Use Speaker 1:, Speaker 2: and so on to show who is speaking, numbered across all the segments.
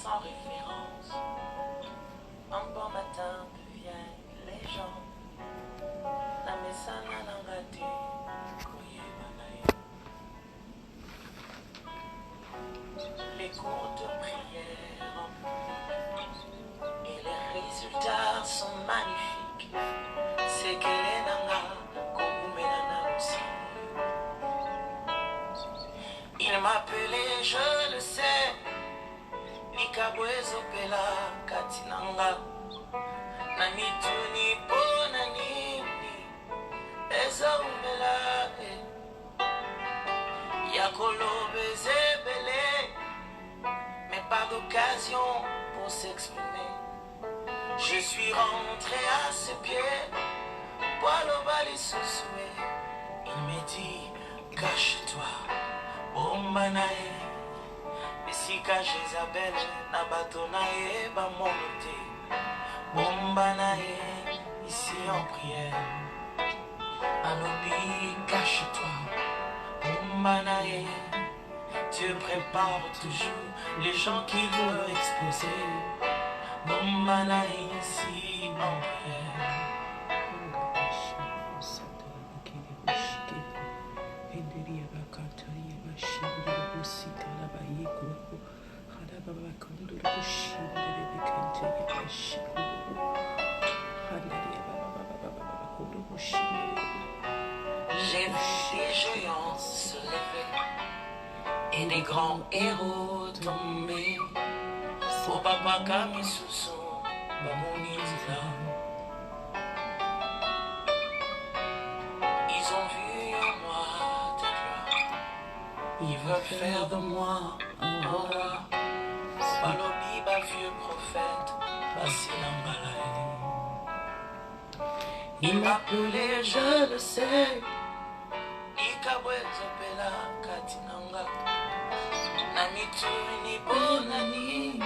Speaker 1: sans référence. Un bon matin devient légende. La mesana n'engate. Les courtes prières et les résultats sont magnifiques. C'est que les nangas, Kogumenana aussi. Il m'appelait, je le sais, Nikabwezo Pela Katinanga. Namituni Bonani, Ezaumela, Yakolo Bezebele, mais pas d'occasion pour s'exprimer. Je suis rentré à ses pieds, Walobali Sosoué. Il me dit, cache-toi, Bombanae. Mais si cache Isabelle, Nabatonae, Bamonte. Bombanae, ici en prière. Alobi, cache-toi, Bombanae. Dieu prépare toujours les gens qui veulent exploser. Bombanae, ici en prière. J'ai vu des géants se lever et des grands héros tomber. Au papa Kamisusu, Bamonitila. Ils ont vu en moi ta gloire. Ils veulent faire de moi un roi. Balobi, ba vieux prophète, Basilambalae. Il m'appelait, je le sais. Ikabwezo Pela Katinanga. Namituni Bonani.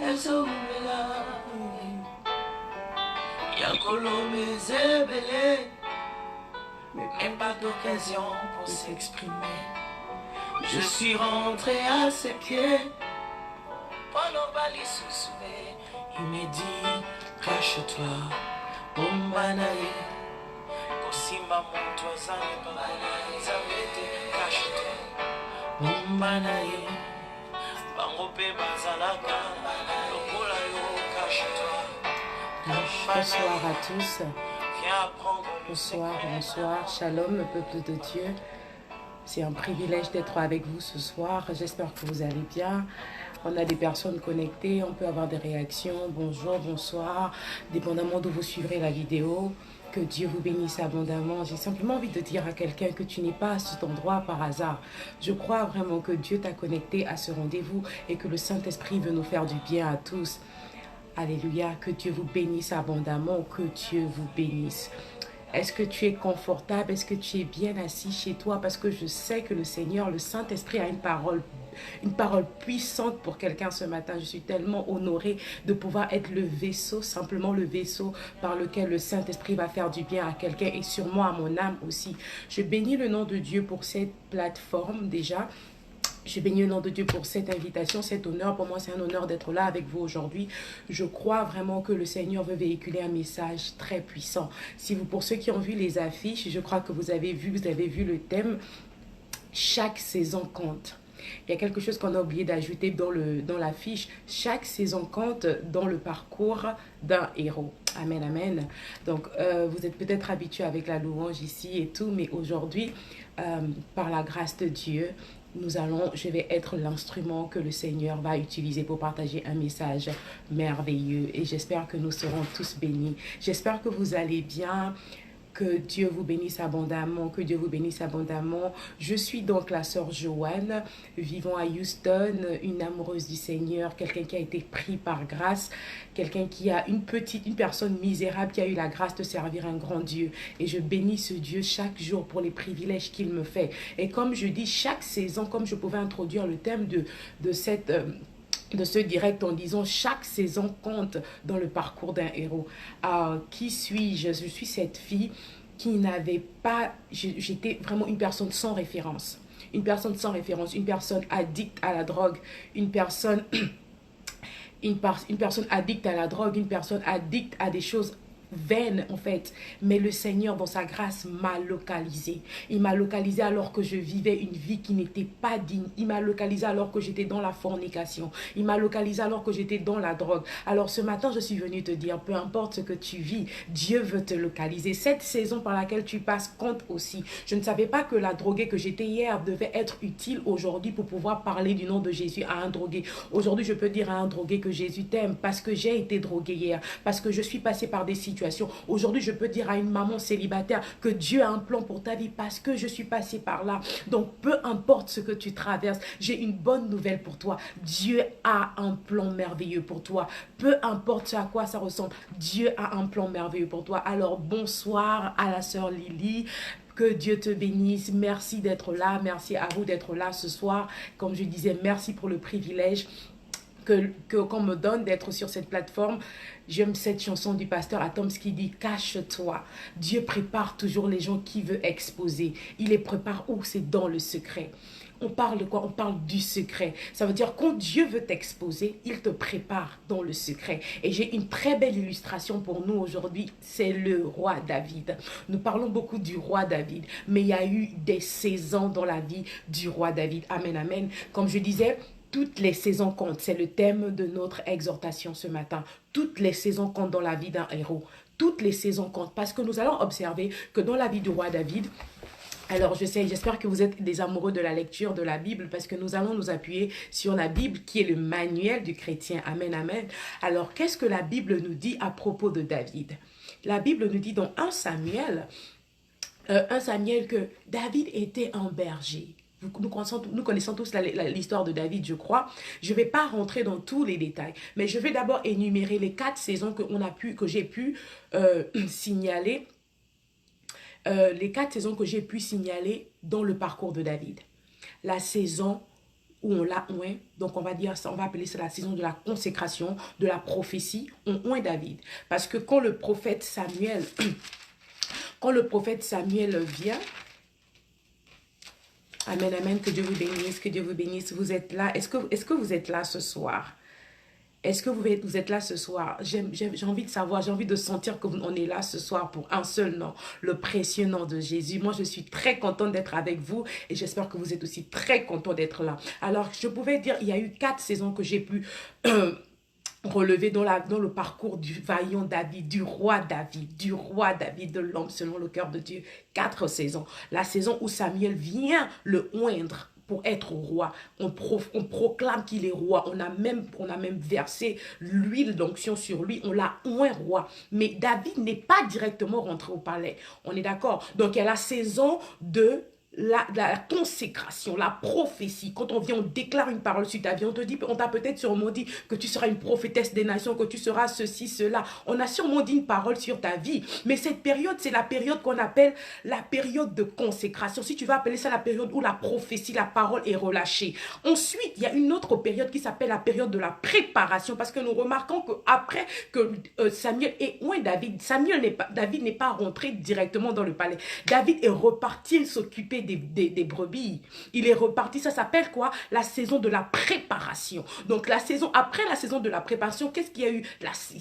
Speaker 1: Ezoumela. Yakolo Bezebele. Mais pas d'occasion pour s'exprimer. Je suis rentré à ses pieds. Polobali Sousoué. Il me dit, cache-toi, Bombanae. Kosimba Montoisane, Bombanae. Zabete, cache-toi, Bombanae. Bangope Bazalaka, Lokola Yo, cache-toi.
Speaker 2: Bonsoir à tous. Bonsoir, bonsoir. Shalom, peuple de Dieu. C'est un privilège d'être avec vous ce soir. J'espère que vous allez bien. On a des personnes connectées, on peut avoir des réactions. Bonjour, bonsoir, dépendamment d'où vous suivrez la vidéo. Que Dieu vous bénisse abondamment. J'ai simplement envie de dire à quelqu'un que tu n'es pas à cet endroit par hasard. Je crois vraiment que Dieu t'a connecté à ce rendez-vous et que le Saint-Esprit veut nous faire du bien à tous. Alléluia, que Dieu vous bénisse abondamment, que Dieu vous bénisse. Est-ce que tu es confortable? Est-ce que tu es bien assis chez toi? Parce que je sais que le Seigneur, le Saint-Esprit a une parole puissante pour quelqu'un ce matin. Je suis tellement honorée de pouvoir être le vaisseau, simplement le vaisseau par lequel le Saint-Esprit va faire du bien à quelqu'un et sûrement à mon âme aussi. Je bénis le nom de Dieu pour cette plateforme déjà. Je bénis le nom de Dieu pour cette invitation, cet honneur. Pour moi, c'est un honneur d'être là avec vous aujourd'hui. Je crois vraiment que le Seigneur veut véhiculer un message très puissant. Pour ceux qui ont vu les affiches, je crois que vous avez vu le thème « Chaque saison compte ». Il y a quelque chose qu'on a oublié d'ajouter dans l'affiche. Chaque saison compte dans le parcours d'un héros. Amen, amen. Donc, vous êtes peut-être habitués avec la louange ici et tout, mais aujourd'hui, par la grâce de Dieu, je vais être l'instrument que le Seigneur va utiliser pour partager un message merveilleux. Et j'espère que nous serons tous bénis. J'espère que vous allez bien. Que Dieu vous bénisse abondamment, que Dieu vous bénisse abondamment. Je suis donc la sœur Joanne, vivant à Houston, une amoureuse du Seigneur, quelqu'un qui a été pris par grâce, quelqu'un qui a une personne misérable qui a eu la grâce de servir un grand Dieu. Et je bénis ce Dieu chaque jour pour les privilèges qu'il me fait. Et comme je dis, chaque saison, comme je pouvais introduire le thème de ce direct en disant chaque saison compte dans le parcours d'un héros. Qui suis-je? Je suis cette fille qui n'avait pas... J'étais vraiment une personne sans référence. une personne sans référence, une personne addicte à la drogue, une personne, une personne addicte à la drogue, une personne addicte à des choses vaine en fait, mais le Seigneur dans sa grâce m'a localisé. Il m'a localisé alors que je vivais une vie qui n'était pas digne. Il m'a localisé alors que j'étais dans la fornication. Il m'a localisé alors que j'étais dans la drogue. Alors ce matin je suis venue te dire, peu importe ce que tu vis, Dieu veut te localiser. Cette saison par laquelle tu passes compte aussi. Je ne savais pas que la droguée que j'étais hier devait être utile aujourd'hui pour pouvoir parler du nom de Jésus à un drogué. Aujourd'hui je peux dire à un drogué que Jésus t'aime parce que j'ai été drogué hier, parce que je suis passée par des situations. Aujourd'hui, je peux dire à une maman célibataire que Dieu a un plan pour ta vie parce que je suis passée par là. Donc, peu importe ce que tu traverses, j'ai une bonne nouvelle pour toi. Dieu a un plan merveilleux pour toi. Peu importe à quoi ça ressemble, Dieu a un plan merveilleux pour toi. Alors, bonsoir à la sœur Lily. Que Dieu te bénisse. Merci d'être là. Merci à vous d'être là ce soir. Comme je disais, merci pour le privilège qu'on me donne d'être sur cette plateforme. J'aime cette chanson du pasteur Atoms qui dit « Cache-toi ». Dieu prépare toujours les gens qu'il veut exposer. Il les prépare où? C'est dans le secret. On parle de quoi? On parle du secret. Ça veut dire quand Dieu veut t'exposer, il te prépare dans le secret. Et j'ai une très belle illustration pour nous aujourd'hui. C'est le roi David. Nous parlons beaucoup du roi David, mais il y a eu des saisons dans la vie du roi David. Amen, amen. Comme je disais, toutes les saisons comptent. C'est le thème de notre exhortation ce matin. Toutes les saisons comptent dans la vie d'un héros. Toutes les saisons comptent parce que nous allons observer que dans la vie du roi David, alors j'espère que vous êtes des amoureux de la lecture de la Bible parce que nous allons nous appuyer sur la Bible qui est le manuel du chrétien. Amen, amen. Alors qu'est-ce que la Bible nous dit à propos de David? La Bible nous dit dans 1 Samuel que David était un berger. Nous connaissons tous l'histoire de David, je crois. Je ne vais pas rentrer dans tous les détails, mais je vais d'abord énumérer les 4 saisons que j'ai pu signaler. Les 4 saisons que j'ai pu signaler dans le parcours de David. La saison où on l'a oint, donc on va appeler ça la saison de la consécration, de la prophétie, on oint David. Parce que quand le prophète Samuel vient, amen, amen, que Dieu vous bénisse, vous êtes là. Est-ce que vous êtes là ce soir? Est-ce que vous êtes là ce soir? J'ai envie de savoir, j'ai envie de sentir qu'on est là ce soir pour un seul nom, le précieux nom de Jésus. Moi, je suis très contente d'être avec vous et j'espère que vous êtes aussi très contents d'être là. Alors, je pouvais dire, il y a eu 4 saisons que j'ai pu relever dans le parcours du vaillant David, du roi David, de l'homme selon le cœur de Dieu. 4 saisons. La saison où Samuel vient le oindre pour être roi. On proclame qu'il est roi. On a même versé l'huile d'onction sur lui. On l'a oint roi. Mais David n'est pas directement rentré au palais. On est d'accord? Donc, il y a la saison de la consécration, la prophétie. Quand on vient, on déclare une parole sur ta vie. On t'a peut-être sûrement dit que tu seras une prophétesse des nations, que tu seras ceci, cela. On a sûrement dit une parole sur ta vie. Mais cette période, c'est la période qu'on appelle la période de consécration. Si tu vas appeler ça la période où la prophétie, la parole est relâchée. Ensuite, il y a une autre période qui s'appelle la période de la préparation. Parce que nous remarquons qu'après que Samuel ait oint David, David n'est pas rentré directement dans le palais. David est reparti s'occuper des brebis. Il est reparti, ça s'appelle quoi? La saison de la préparation. Donc après la saison de la préparation, qu'est-ce qu'il y a eu?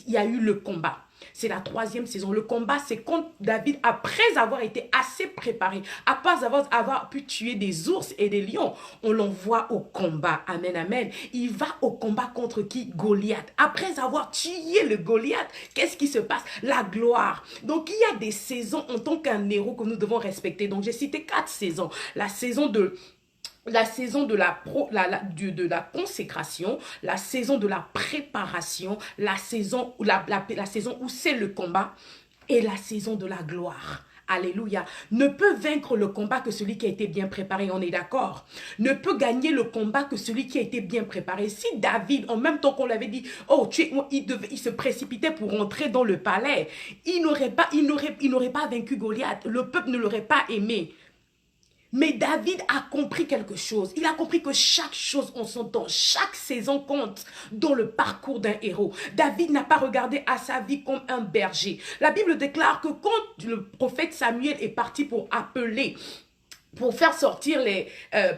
Speaker 2: Il y a eu le combat. C'est la 3e saison. Le combat, c'est quand David, après avoir été assez préparé, après avoir pu tuer des ours et des lions, on l'envoie au combat. Amen, amen. Il va au combat contre qui? Goliath. Après avoir tué le Goliath, qu'est-ce qui se passe? La gloire. Donc, il y a des saisons en tant qu'un héros que nous devons respecter. Donc, j'ai cité 4 saisons. La saison de la consécration, la saison de la préparation, la saison où c'est le combat et la saison de la gloire. Alléluia. Ne peut vaincre le combat que celui qui a été bien préparé, on est d'accord. Ne peut gagner le combat que celui qui a été bien préparé. Si David, en même temps qu'on l'avait dit, oh, il se précipitait pour rentrer dans le palais, il n'aurait pas vaincu Goliath. Le peuple ne l'aurait pas aimé. Mais David a compris quelque chose. Il a compris que chaque chose en son temps, chaque saison compte dans le parcours d'un héros. David n'a pas regardé à sa vie comme un berger. La Bible déclare que quand le prophète Samuel est parti pour appeler pour faire sortir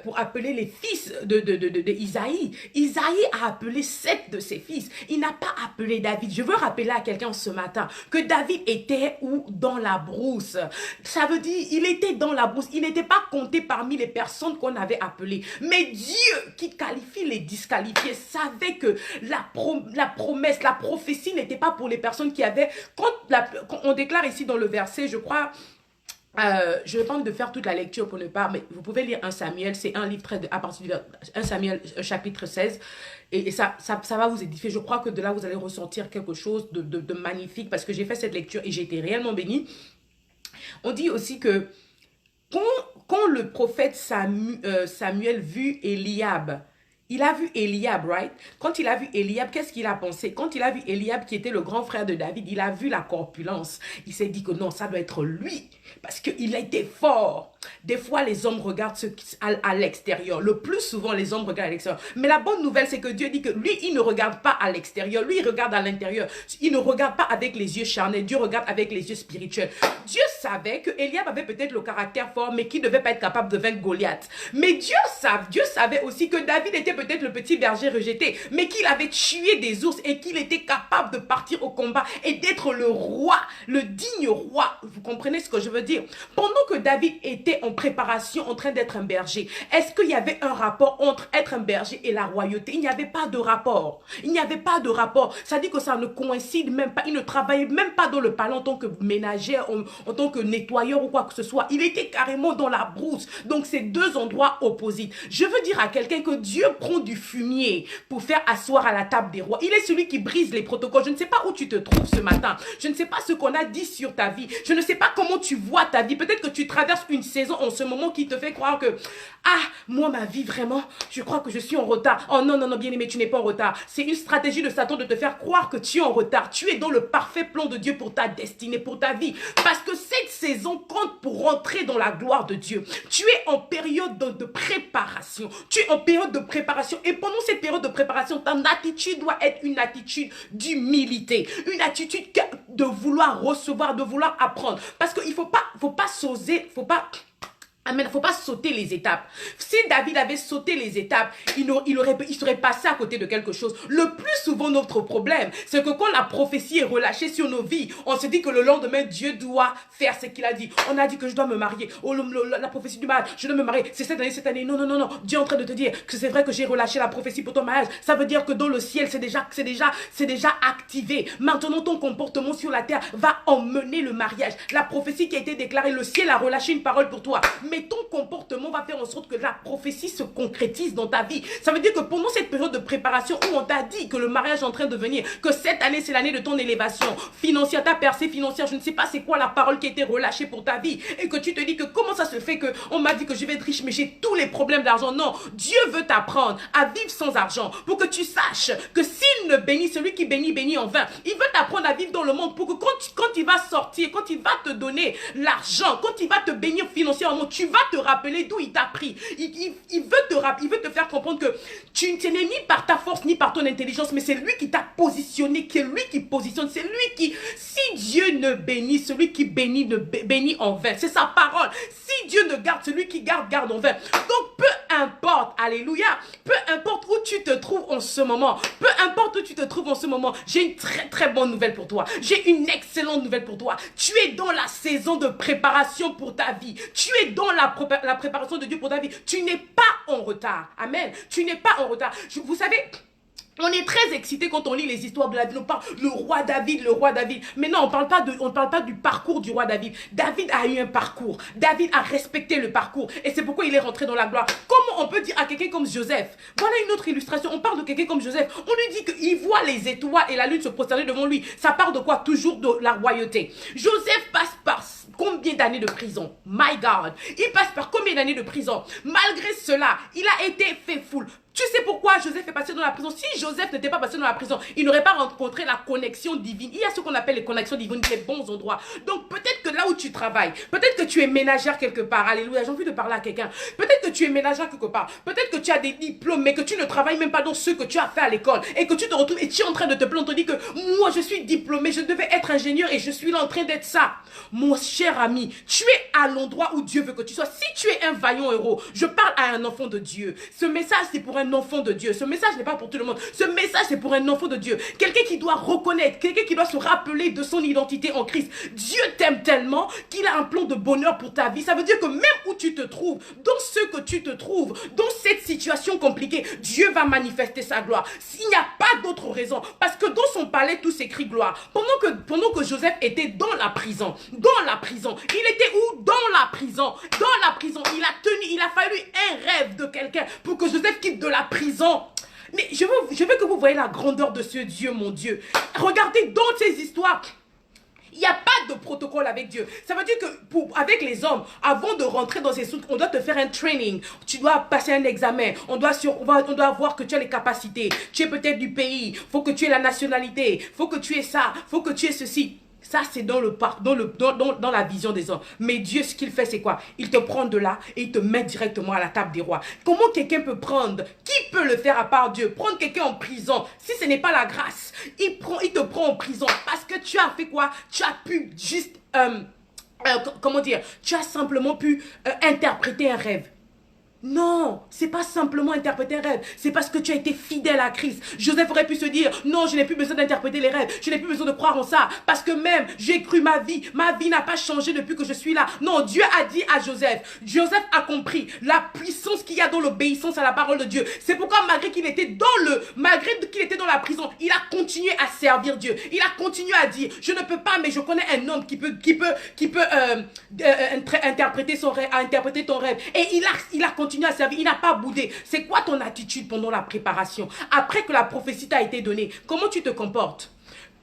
Speaker 2: pour appeler les fils de Isaïe. Isaïe a appelé 7 de ses fils. Il n'a pas appelé David. Je veux rappeler à quelqu'un ce matin que David était où? Dans la brousse. Ça veut dire, il était dans la brousse. Il n'était pas compté parmi les personnes qu'on avait appelées. Mais Dieu, qui qualifie les disqualifiés, savait que la promesse, la prophétie n'était pas pour les personnes qui avaient... Quand on déclare ici dans le verset, je crois... je vais pas de faire toute la lecture pour ne pas, mais vous pouvez lire 1 Samuel, c'est un livre à partir du 1 Samuel chapitre 16, et ça va vous édifier. Je crois que de là, vous allez ressentir quelque chose de magnifique, parce que j'ai fait cette lecture et j'ai été réellement bénie. On dit aussi que quand le prophète Samuel vit Eliab, il a vu Eliab, right? Quand il a vu Eliab, qu'est-ce qu'il a pensé? Quand il a vu Eliab, qui était le grand frère de David, il a vu la corpulence. Il s'est dit que non, ça doit être lui. Parce qu'il a été fort. Des fois, les hommes regardent à l'extérieur. Le plus souvent, les hommes regardent à l'extérieur. Mais la bonne nouvelle, c'est que Dieu dit que lui, il ne regarde pas à l'extérieur. Lui, il regarde à l'intérieur. Il ne regarde pas avec les yeux charnels. Dieu regarde avec les yeux spirituels. Dieu savait que Eliab avait peut-être le caractère fort, mais qu'il ne devait pas être capable de vaincre Goliath. Mais Dieu savait aussi que David était peut-être le petit berger rejeté, mais qu'il avait tué des ours et qu'il était capable de partir au combat et d'être le roi, le digne roi. Vous comprenez ce que je veux dire? Pendant que David était en préparation, en train d'être un berger, est-ce qu'il y avait un rapport entre être un berger et la royauté? Il n'y avait pas de rapport. Il n'y avait pas de rapport. Ça dit que ça ne coïncide même pas. Il ne travaillait même pas dans le palais en tant que ménagère, en tant que nettoyeur ou quoi que ce soit. Il était carrément dans la brousse. Donc, c'est deux endroits opposés. Je veux dire à quelqu'un que Dieu prend du fumier pour faire asseoir à la table des rois. Il est celui qui brise les protocoles. Je ne sais pas où tu te trouves ce matin. Je ne sais pas ce qu'on a dit sur ta vie. Je ne sais pas comment tu vois ta vie. Peut-être que tu traverses une saison en ce moment qui te fait croire que moi, ma vie, vraiment, je crois que je suis en retard. Oh non, non, non, bien-aimé, tu n'es pas en retard. C'est une stratégie de Satan de te faire croire que tu es en retard. Tu es dans le parfait plan de Dieu pour ta destinée, pour ta vie. Parce que cette saison compte pour rentrer dans la gloire de Dieu. Tu es en période de préparation. Tu es en période de préparation. Et pendant cette période de préparation, ton attitude doit être une attitude d'humilité. Une attitude de vouloir recevoir, de vouloir apprendre. Parce qu'il faut pas s'oser, Amen. Il ne faut pas sauter les étapes. Si David avait sauté les étapes, il serait passé à côté de quelque chose. Le plus souvent, notre problème, c'est que quand la prophétie est relâchée sur nos vies, on se dit que le lendemain, Dieu doit faire ce qu'il a dit. On a dit que je dois me marier. Oh, la prophétie du mariage, je dois me marier. C'est cette année. Non, non, non, non. Dieu est en train de te dire que c'est vrai que j'ai relâché la prophétie pour ton mariage. Ça veut dire que dans le ciel, c'est déjà activé. Maintenant, ton comportement sur la terre va emmener le mariage. La prophétie qui a été déclarée, le ciel a relâché une parole pour toi. Mais ton comportement va faire en sorte que la prophétie se concrétise dans ta vie. Ça veut dire que pendant cette période de préparation où on t'a dit que le mariage est en train de venir, que cette année c'est l'année de ton élévation financière, ta percée financière, je ne sais pas c'est quoi la parole qui a été relâchée pour ta vie, et que tu te dis que comment ça se fait que on m'a dit que je vais être riche mais j'ai tous les problèmes d'argent. Non, Dieu veut t'apprendre à vivre sans argent pour que tu saches que s'il ne bénit, celui qui bénit, bénit en vain. Il veut t'apprendre à vivre dans le monde pour que quand il va sortir, quand il va te donner l'argent, quand il va te bénir financièrement, tu vas te rappeler d'où il t'a pris. Il veut te faire comprendre que tu n'es ni par ta force ni par ton intelligence, mais c'est lui qui t'a positionné, qui est lui qui positionne, c'est lui qui, si Dieu ne bénit, celui qui bénit ne bénit en vain. C'est sa parole. Si Dieu ne garde, celui qui garde, garde en vain. Donc peu importe, alléluia, peu importe où tu te trouves en ce moment, j'ai une très très bonne nouvelle pour toi. J'ai une excellente nouvelle pour toi. Tu es dans la saison de préparation pour ta vie. Tu es dans la préparation de Dieu pour ta vie. Tu n'es pas en retard. Amen. Tu n'es pas en retard. Vous savez, on est très excité quand on lit les histoires de la vie. On parle le roi David. Mais non, on parle pas du parcours du roi David. David a eu un parcours. David a respecté le parcours. Et c'est pourquoi il est rentré dans la gloire. Comment on peut dire à quelqu'un comme Joseph? Voilà une autre illustration. On parle de quelqu'un comme Joseph. On lui dit qu'il voit les étoiles et la lune se prosterner devant lui. Ça part de quoi? Toujours de la royauté. Joseph passe par combien d'années de prison? My God. Il passe par combien d'années de prison? Malgré cela, il a été faithful. Tu sais pourquoi Joseph est passé dans la prison? Si Joseph n'était pas passé dans la prison, il n'aurait pas rencontré la connexion divine. Il y a ce qu'on appelle les connexions divines, les bons endroits. Donc peut-être que là où tu travailles, peut-être que tu es ménagère quelque part. Alléluia, j'ai envie de parler à quelqu'un. Peut-être que tu es ménagère quelque part. Peut-être que tu as des diplômes, mais que tu ne travailles même pas dans ceux que tu as fait à l'école. Et que tu te retrouves et tu es en train de te plaindre. On te dit que moi je suis diplômé, je devais être ingénieur et je suis là en train d'être ça. Mon cher ami, tu es à l'endroit où Dieu veut que tu sois. Si tu es un vaillant héros, je parle à un enfant de Dieu. Ce message c'est pour un enfant de Dieu. Ce message n'est pas pour tout le monde. Ce message c'est pour un enfant de Dieu. Quelqu'un qui doit reconnaître, quelqu'un qui doit se rappeler de son identité en Christ. Dieu t'aime tellement qu'il a un plan de bonheur pour ta vie. Ça veut dire que même où tu te trouves, dans ce que tu te trouves, dans cette situation compliquée, Dieu va manifester sa gloire. S'il n'y a pas d'autre raison, parce que dans son palais tout s'écrit gloire. Pendant que Joseph était dans la prison, il était où? Dans la prison, il a fallu un rêve de quelqu'un pour que Joseph quitte de la prison. Mais je veux que vous voyez la grandeur de ce Dieu, mon Dieu. Regardez dans ces histoires. Il n'y a pas de protocole avec Dieu. Ça veut dire que avec les hommes, avant de rentrer dans ces trucs, on doit te faire un training. Tu dois passer un examen. On doit voir que tu as les capacités. Tu es peut-être du pays. Il faut que tu aies la nationalité. Il faut que tu aies ça. Il faut que tu aies ceci. Ça, c'est dans la vision des hommes. Mais Dieu, ce qu'il fait, c'est quoi? Il te prend de là et il te met directement à la table des rois. Comment quelqu'un peut prendre? Qui peut le faire à part Dieu? Prendre quelqu'un en prison, si ce n'est pas la grâce. Il te prend en prison parce que tu as fait quoi? Tu as pu juste... comment dire? Tu as simplement pu interpréter un rêve. Non, c'est pas simplement interpréter un rêve. C'est parce que tu as été fidèle à Christ. Joseph aurait pu se dire, non, je n'ai plus besoin d'interpréter les rêves. Je n'ai plus besoin de croire en ça. Parce que même, j'ai cru ma vie. Ma vie n'a pas changé depuis que je suis là. Non, Dieu a dit à Joseph. Joseph a compris la puissance qu'il y a dans l'obéissance à la parole de Dieu. C'est pourquoi malgré qu'il était dans la prison, il a continué à servir Dieu. Il a continué à dire, je ne peux pas, mais je connais un homme qui peut interpréter ton rêve. Et il a continué à servir, il n'a pas boudé. C'est quoi ton attitude pendant la préparation? Après que la prophétie t'a été donnée, comment tu te comportes?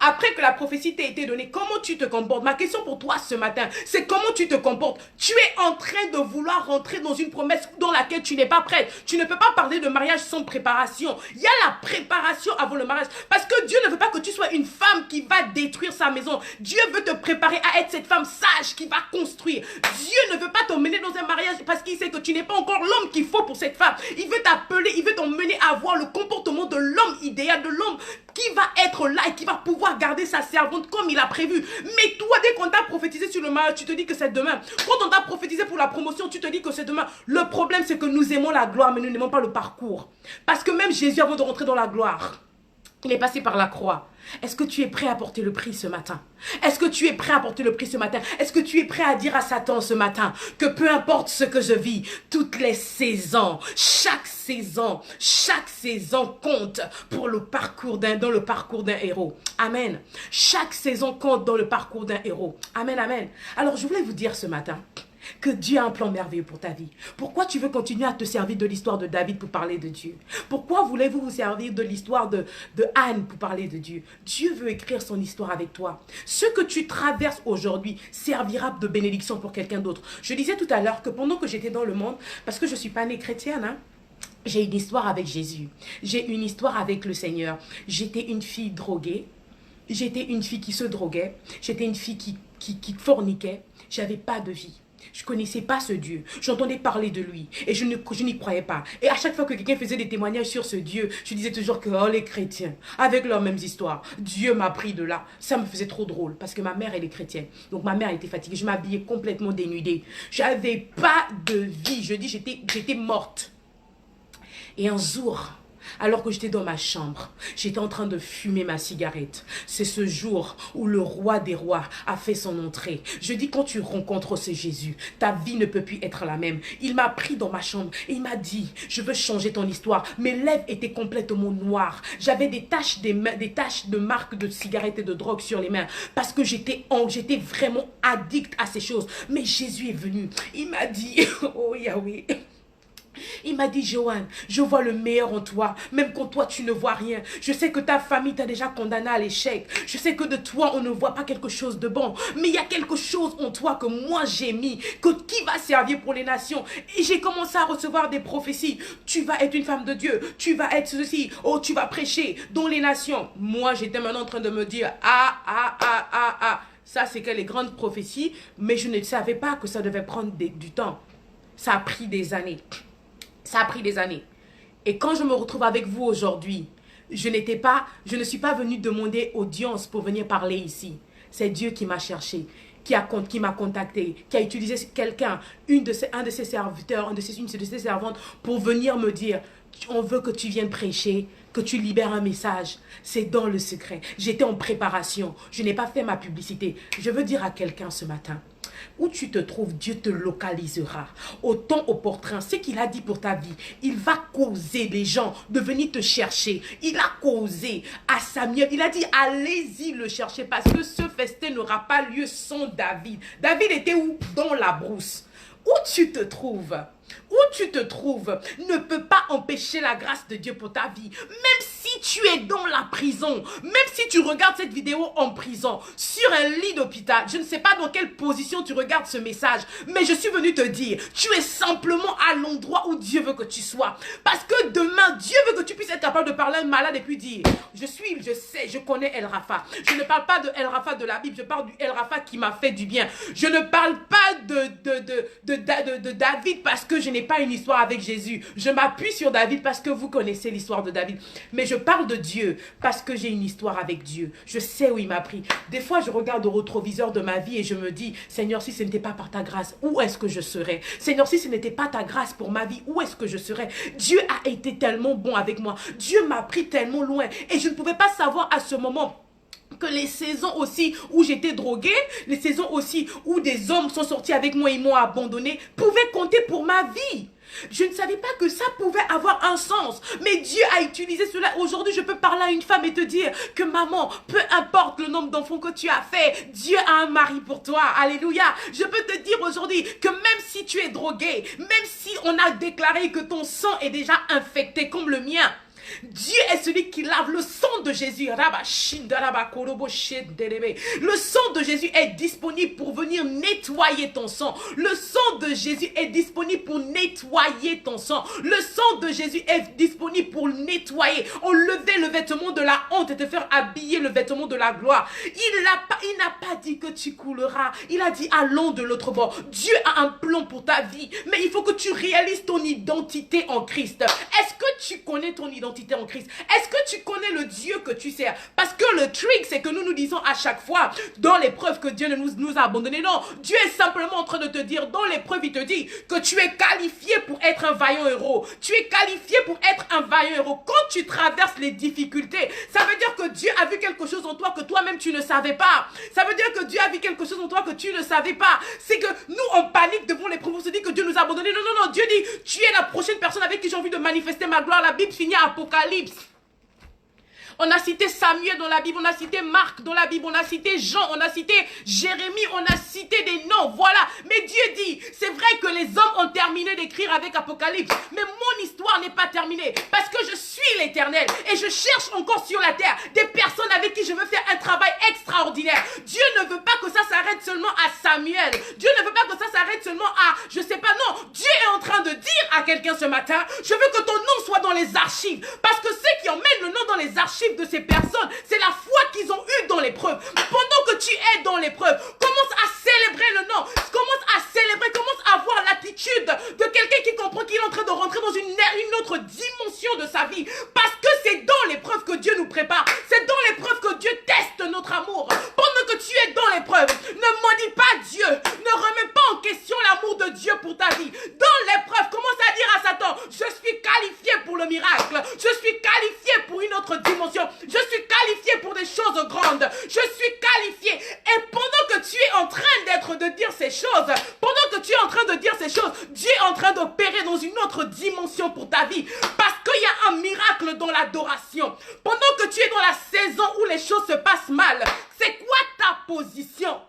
Speaker 2: Après que la prophétie t'a été donnée, comment tu te comportes? Ma question pour toi ce matin, c'est comment tu te comportes? Tu es en train de vouloir rentrer dans une promesse dans laquelle tu n'es pas prête. Tu ne peux pas parler de mariage sans préparation. Il y a la préparation avant le mariage. Parce que Dieu ne veut pas que tu sois une femme qui va détruire sa maison. Dieu veut te préparer à être cette femme sage qui va construire. Dieu ne veut pas t'emmener dans un mariage parce qu'il sait que tu n'es pas encore l'homme qu'il faut pour cette femme. Il veut t'appeler, il veut t'emmener à avoir le comportement de l'homme idéal, de l'homme qui va être là et qui va pouvoir garder sa servante comme il a prévu. Mais toi, dès qu'on t'a prophétisé sur le mariage, tu te dis que c'est demain. Quand on t'a prophétisé pour la promotion, tu te dis que c'est demain. Le problème, c'est que nous aimons la gloire, mais nous n'aimons pas le parcours. Parce que même Jésus, avant de rentrer dans la gloire, il est passé par la croix. Est-ce que tu es prêt à porter le prix ce matin? Est-ce que tu es prêt à porter le prix ce matin? Est-ce que tu es prêt à dire à Satan ce matin que peu importe ce que je vis, toutes les saisons, chaque saison compte pour dans le parcours d'un héros. Amen. Chaque saison compte dans le parcours d'un héros. Amen, amen. Alors je voulais vous dire ce matin que Dieu a un plan merveilleux pour ta vie. Pourquoi tu veux continuer à te servir de l'histoire de David pour parler de Dieu? Pourquoi voulez-vous vous servir de l'histoire de Anne pour parler de Dieu? Dieu veut écrire son histoire avec toi. Ce que tu traverses aujourd'hui servira de bénédiction pour quelqu'un d'autre. Je disais tout à l'heure que pendant que j'étais dans le monde, parce que je ne suis pas née chrétienne, j'ai une histoire avec Jésus. J'ai une histoire avec le Seigneur. J'étais une fille droguée. J'étais une fille qui se droguait. J'étais une fille qui forniquait. J'avais pas de vie. Je ne connaissais pas ce Dieu. J'entendais parler de lui et je n'y croyais pas. Et à chaque fois que quelqu'un faisait des témoignages sur ce Dieu, je disais toujours que les chrétiens, avec leurs mêmes histoires, Dieu m'a pris de là. Ça me faisait trop drôle parce que ma mère, elle est chrétienne. Donc ma mère était fatiguée. Je m'habillais complètement dénudée. J'avais pas de vie. Je dis, j'étais morte. Et un jour, alors que j'étais dans ma chambre, j'étais en train de fumer ma cigarette. C'est ce jour où le roi des rois a fait son entrée. Je dis, quand tu rencontres ce Jésus, ta vie ne peut plus être la même. Il m'a pris dans ma chambre et il m'a dit, je veux changer ton histoire. Mes lèvres étaient complètement noires. J'avais des taches de marques de cigarettes et de drogue sur les mains parce que j'étais vraiment addict à ces choses. Mais Jésus est venu. Il m'a dit, oh Yahweh, Il m'a dit, Joanne, je vois le meilleur en toi, même quand toi tu ne vois rien. Je sais que ta famille t'a déjà condamné à l'échec. Je sais que de toi on ne voit pas quelque chose de bon. Mais il y a quelque chose en toi que moi j'ai mis, qui va servir pour les nations. Et j'ai commencé à recevoir des prophéties. Tu vas être une femme de Dieu, tu vas être ceci, oh tu vas prêcher dans les nations. Moi j'étais maintenant en train de me dire, ça c'est que les grandes prophéties, mais je ne savais pas que ça devait prendre du temps. Ça a pris des années. Ça a pris des années. Et quand je me retrouve avec vous aujourd'hui, je ne suis pas venue demander audience pour venir parler ici. C'est Dieu qui m'a cherché, qui m'a contacté, qui a utilisé quelqu'un, un de ses serviteurs, une de ses servantes pour venir me dire, on veut que tu viennes prêcher, que tu libères un message. C'est dans le secret. J'étais en préparation. Je n'ai pas fait ma publicité. Je veux dire à quelqu'un ce matin, où tu te trouves, Dieu te localisera au temps opportun. Ce qu'il a dit pour ta vie, il va causer les gens de venir te chercher. Il a causé à Samuel, il a dit allez-y le chercher parce que ce festin n'aura pas lieu sans David. David était où? Dans la brousse. Où tu te trouves, ne peut pas empêcher la grâce de Dieu pour ta vie. Même si tu es dans la prison, même si tu regardes cette vidéo en prison, sur un lit d'hôpital, je ne sais pas dans quelle position tu regardes ce message, mais je suis venu te dire, tu es simplement à l'endroit où Dieu veut que tu sois. Parce que demain, Dieu veut que tu puisses être capable de parler à un malade et puis dire, je connais El Rafa. Je ne parle pas de El Rafa de la Bible, je parle du El Rafa qui m'a fait du bien. Je ne parle pas de David parce que je n'ai pas une histoire avec Jésus. Je m'appuie sur David parce que vous connaissez l'histoire de David. Mais je parle de Dieu parce que j'ai une histoire avec Dieu. Je sais où il m'a pris. Des fois, je regarde au rétroviseur de ma vie et je me dis, Seigneur, si ce n'était pas par ta grâce, où est-ce que je serais? Seigneur, si ce n'était pas ta grâce pour ma vie, où est-ce que je serais? Dieu a été tellement bon avec moi. Dieu m'a pris tellement loin. Et je ne pouvais pas savoir à ce moment que les saisons aussi où j'étais droguée, les saisons aussi où des hommes sont sortis avec moi et m'ont abandonné, pouvaient compter pour ma vie. Je ne savais pas que ça pouvait avoir un sens. Mais Dieu a utilisé cela. Aujourd'hui, je peux parler à une femme et te dire que maman, peu importe le nombre d'enfants que tu as fait, Dieu a un mari pour toi. Alléluia. Je peux te dire aujourd'hui que même si tu es drogué, même si on a déclaré que ton sang est déjà infecté comme le mien, Dieu est celui qui lave. Le sang de Jésus. Le sang de Jésus est disponible pour venir nettoyer ton sang. Le sang de Jésus est disponible pour nettoyer ton sang. Le sang de Jésus est disponible pour nettoyer, enlever le vêtement de la honte et te faire habiller le vêtement de la gloire. Il n'a pas dit que tu couleras. Il a dit allons de l'autre bord. Dieu a un plan pour ta vie. Mais il faut que tu réalises ton identité en Christ. Est-ce que tu connais ton identité en Christ? Est-ce que tu connais le Dieu que tu sers? Parce que le trick, c'est que nous disons à chaque fois, dans l'épreuve, que Dieu ne nous a abandonnés. Non, Dieu est simplement en train de te dire, dans l'épreuve, il te dit que tu es qualifié pour être un vaillant héros. Tu es qualifié pour être un vaillant héros. Quand tu traverses les difficultés, ça veut dire que Dieu a vu quelque chose en toi que toi-même tu ne savais pas. Ça veut dire que Dieu a vu quelque chose en toi que tu ne savais pas. C'est que nous, on panique devant l'épreuve, on se dit que Dieu nous a abandonnés. Non, non, non, Dieu dit, tu es la prochaine personne avec qui j'ai envie de manifester ma gloire. La Bible finit à Apocalypse. On a cité Samuel dans la Bible, on a cité Marc dans la Bible, on a cité Jean, on a cité Jérémie, on a cité des noms, voilà. Mais Dieu dit, c'est vrai que les hommes ont terminé d'écrire avec Apocalypse, mais mon histoire n'est pas terminée parce que je suis l'Éternel et je cherche encore sur la terre des personnes avec qui je veux faire un travail extraordinaire. Dieu ne veut pas que ça s'arrête seulement à Samuel. Dieu ne veut pas que ça s'arrête seulement à, je sais pas, non. Dieu est en train de dire à quelqu'un ce matin, je veux que ton nom soit dans les archives parce que ceux qui emmènent le nom dans les archives de ces personnes, c'est la foi qu'ils ont eue dans l'épreuve. Pendant que tu es dans l'épreuve, commence à célébrer le nom, commence à célébrer, commence à avoir l'attitude de quelqu'un qui comprend qu'il est en train de rentrer dans une autre dimension de sa vie, parce que c'est dans l'épreuve que Dieu nous prépare, c'est dans l'épreuve que Dieu teste notre amour. Pendant que tu es dans l'épreuve, ne maudis pas Dieu, ne remets pas en question l'amour de Dieu pour ta vie. Dans l'épreuve, commence à dire à Satan, je suis qualifié pour le miracle, je suis qualifié pour une autre dimension, je suis qualifié pour des choses grandes, je suis qualifié. Et pendant que tu es en train de dire ces choses, pendant que tu es en train de dire ces choses, Dieu est en train d'opérer dans une autre dimension pour ta vie, parce qu'il y a un miracle dans l'adoration. Pendant que tu es dans la saison où les choses se passent mal, c'est quoi ta position?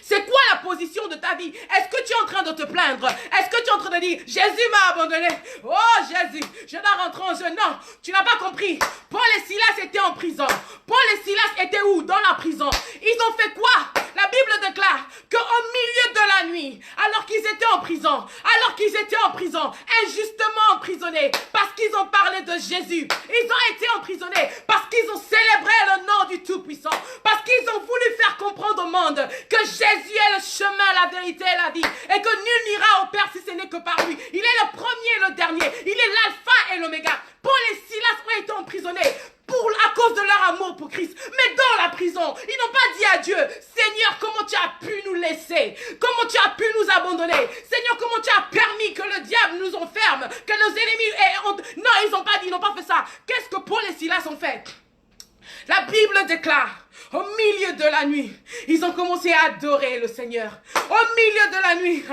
Speaker 2: C'est quoi la position de ta vie? Est-ce que tu es en train de te plaindre? Est-ce que tu es en train de dit, Jésus m'a abandonné. Oh Jésus, je dois rentrer en jeu. Non, tu n'as pas compris. Paul et Silas étaient en prison. Paul et Silas étaient où? Dans la prison. Ils ont fait quoi? La Bible déclare qu'au milieu de la nuit, alors qu'ils étaient en prison, injustement emprisonnés, parce qu'ils ont parlé de Jésus, ils ont été emprisonnés parce qu'ils ont célébré le nom du Tout-Puissant, parce qu'ils ont voulu faire comprendre au monde que Jésus est le chemin, la vérité et la vie, et que nul n'ira au Père si ce n'est que par lui. Il est le premier et le dernier, il est l'alpha et l'oméga. Paul et Silas ont été emprisonnés à cause de leur amour pour Christ, mais dans la prison, ils n'ont pas dit à Dieu, Seigneur, comment tu as pu nous laisser, comment tu as pu nous abandonner, Seigneur, comment tu as permis que le diable nous enferme, que nos ennemis non, ils n'ont pas dit, ils n'ont pas fait ça. Qu'est-ce que Paul et Silas ont fait? La Bible déclare, au milieu de la nuit, ils ont commencé à adorer le Seigneur. Au milieu de la nuit,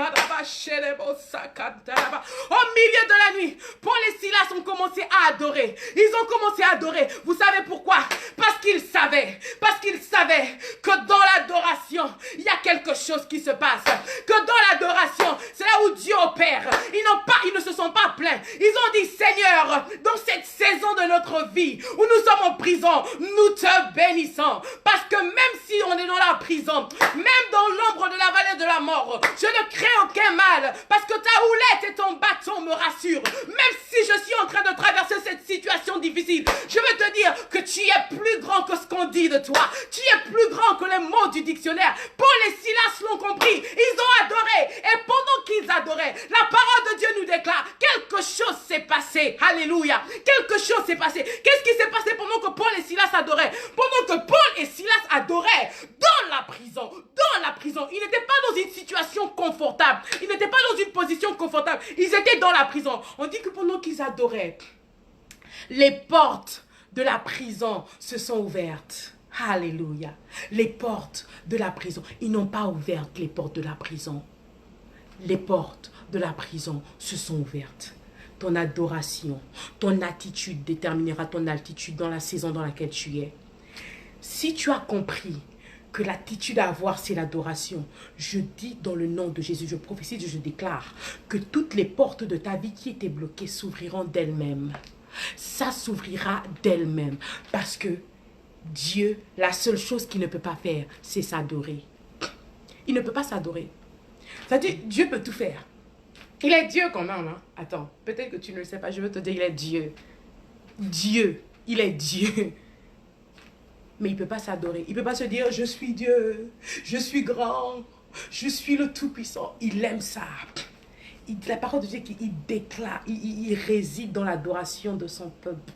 Speaker 2: Paul et Silas ont commencé à adorer. Ils ont commencé à adorer. Vous savez pourquoi? Parce qu'ils savaient que dans l'adoration, il y a quelque chose qui se passe. Que dans l'adoration, c'est là où Dieu opère. Ils ne se sont pas plaints. Ils ont dit, Seigneur, dans cette saison de notre vie, où nous sommes en prison, nous te bénissons. Parce que même si on est dans la prison, même dans l'ombre de la vallée de la mort, je ne crains aucun mal, parce que ta houlette et ton bâton me rassurent. Même si je suis en train de traverser cette situation difficile, je veux te dire que tu es plus grand que ce qu'on dit de toi. Tu es plus grand que les mots du dictionnaire. Paul et Silas l'ont compris. Ils ont adoré. Et pendant qu'ils adoraient, la parole de Dieu nous déclare, quelque chose s'est passé. Alléluia. Quelque chose s'est passé. Qu'est-ce qui s'est passé pendant que Paul et Silas adoraient? Pendant que Paul et Silas adoraient dans la prison. Ils n'étaient pas dans une situation confortable. Ils n'étaient pas dans une position confortable. Ils étaient dans la prison. On dit que pendant qu'ils adoraient, les portes de la prison se sont ouvertes. Alléluia. Les portes de la prison. Ils n'ont pas ouvert les portes de la prison. Les portes de la prison se sont ouvertes. Ton adoration, ton attitude déterminera ton altitude dans la saison dans laquelle tu es. Si tu as compris que l'attitude à avoir, c'est l'adoration, je dis dans le nom de Jésus, je prophétise, je déclare que toutes les portes de ta vie qui étaient bloquées s'ouvriront d'elles-mêmes. Ça s'ouvrira d'elles-mêmes. Parce que Dieu, la seule chose qu'il ne peut pas faire, c'est s'adorer. Il ne peut pas s'adorer. C'est-à-dire, Dieu peut tout faire. Il est Dieu quand même. Hein? Attends, peut-être que tu ne le sais pas, je veux te dire, il est Dieu. Dieu, il est Dieu. Mais il ne peut pas s'adorer. Il ne peut pas se dire, je suis Dieu, je suis grand, je suis le Tout-Puissant. Il aime ça. La parole de Dieu, il déclare, il réside dans l'adoration de son peuple.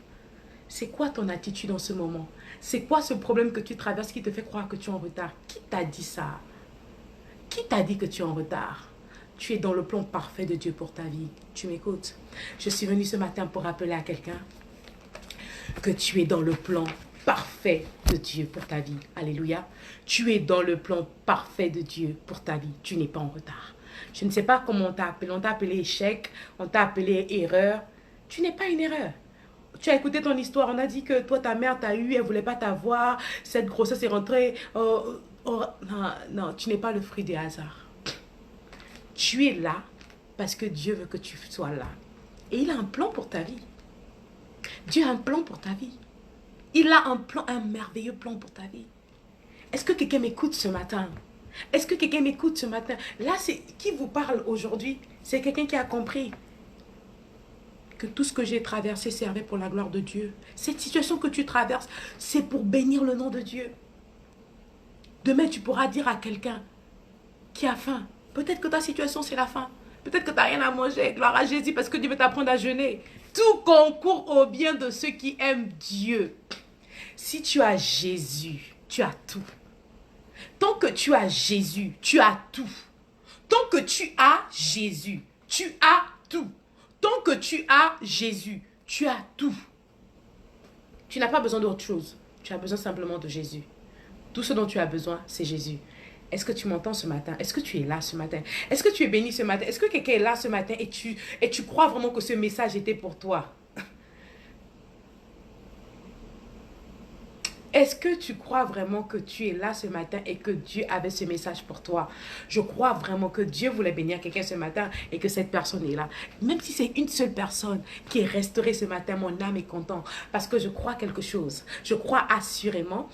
Speaker 2: C'est quoi ton attitude en ce moment? C'est quoi ce problème que tu traverses qui te fait croire que tu es en retard? Qui t'a dit ça? Qui t'a dit que tu es en retard? Tu es dans le plan parfait de Dieu pour ta vie. Tu m'écoutes? Je suis venue ce matin pour rappeler à quelqu'un que tu es dans le plan parfait de Dieu pour ta vie. Alléluia. Tu es dans le plan parfait de Dieu pour ta vie. Tu n'es pas en retard. Je ne sais pas comment on t'a appelé. On t'a appelé échec, on t'a appelé erreur. Tu n'es pas une erreur. Tu as écouté ton histoire. On a dit que toi, ta mère t'a eu, elle ne voulait pas t'avoir. Cette grossesse est rentrée. Non, tu n'es pas le fruit des hasards. Tu es là parce que Dieu veut que tu sois là. Et il a un plan pour ta vie. Dieu a un plan pour ta vie. Il a un plan, un merveilleux plan pour ta vie. Est-ce que quelqu'un m'écoute ce matin? Est-ce que quelqu'un m'écoute ce matin? Là, c'est qui vous parle aujourd'hui? C'est quelqu'un qui a compris que tout ce que j'ai traversé servait pour la gloire de Dieu. Cette situation que tu traverses, c'est pour bénir le nom de Dieu. Demain, tu pourras dire à quelqu'un qui a faim, peut-être que ta situation, c'est la faim. Peut-être que tu n'as rien à manger. Gloire à Jésus parce que Dieu veut t'apprendre à jeûner. Tout concourt au bien de ceux qui aiment Dieu. Si tu as Jésus, tu as tout. Tant que tu as Jésus, tu as tout. Tant que tu as Jésus, tu as tout. Tant que tu as Jésus, tu as tout. Tu n'as pas besoin d'autre chose. Tu as besoin simplement de Jésus. Tout ce dont tu as besoin, c'est Jésus. Est-ce que tu m'entends ce matin? Est-ce que tu es là ce matin? Est-ce que tu es béni ce matin? Est-ce que quelqu'un est là ce matin et tu crois vraiment que ce message était pour toi? Est-ce que tu crois vraiment que tu es là ce matin et que Dieu avait ce message pour toi? Je crois vraiment que Dieu voulait bénir quelqu'un ce matin et que cette personne est là. Même si c'est une seule personne qui est restaurée ce matin, mon âme est contente parce que je crois quelque chose. Je crois assurément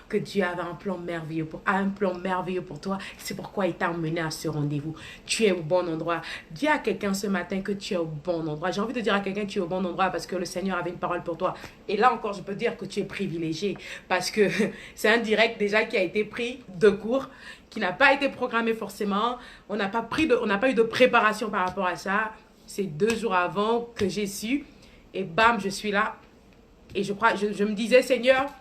Speaker 2: que Dieu avait un plan merveilleux pour toi. C'est pourquoi il t'a emmené à ce rendez-vous. Tu es au bon endroit. Dis à quelqu'un ce matin que tu es au bon endroit. J'ai envie de dire à quelqu'un que tu es au bon endroit parce que le Seigneur avait une parole pour toi. Et là encore, je peux dire que tu es privilégié parce que c'est un direct déjà qui a été pris de court, qui n'a pas été programmé forcément. On n'a pas eu de préparation par rapport à ça. C'est 2 jours avant que j'ai su et bam, je suis là. Et je me disais, Seigneur,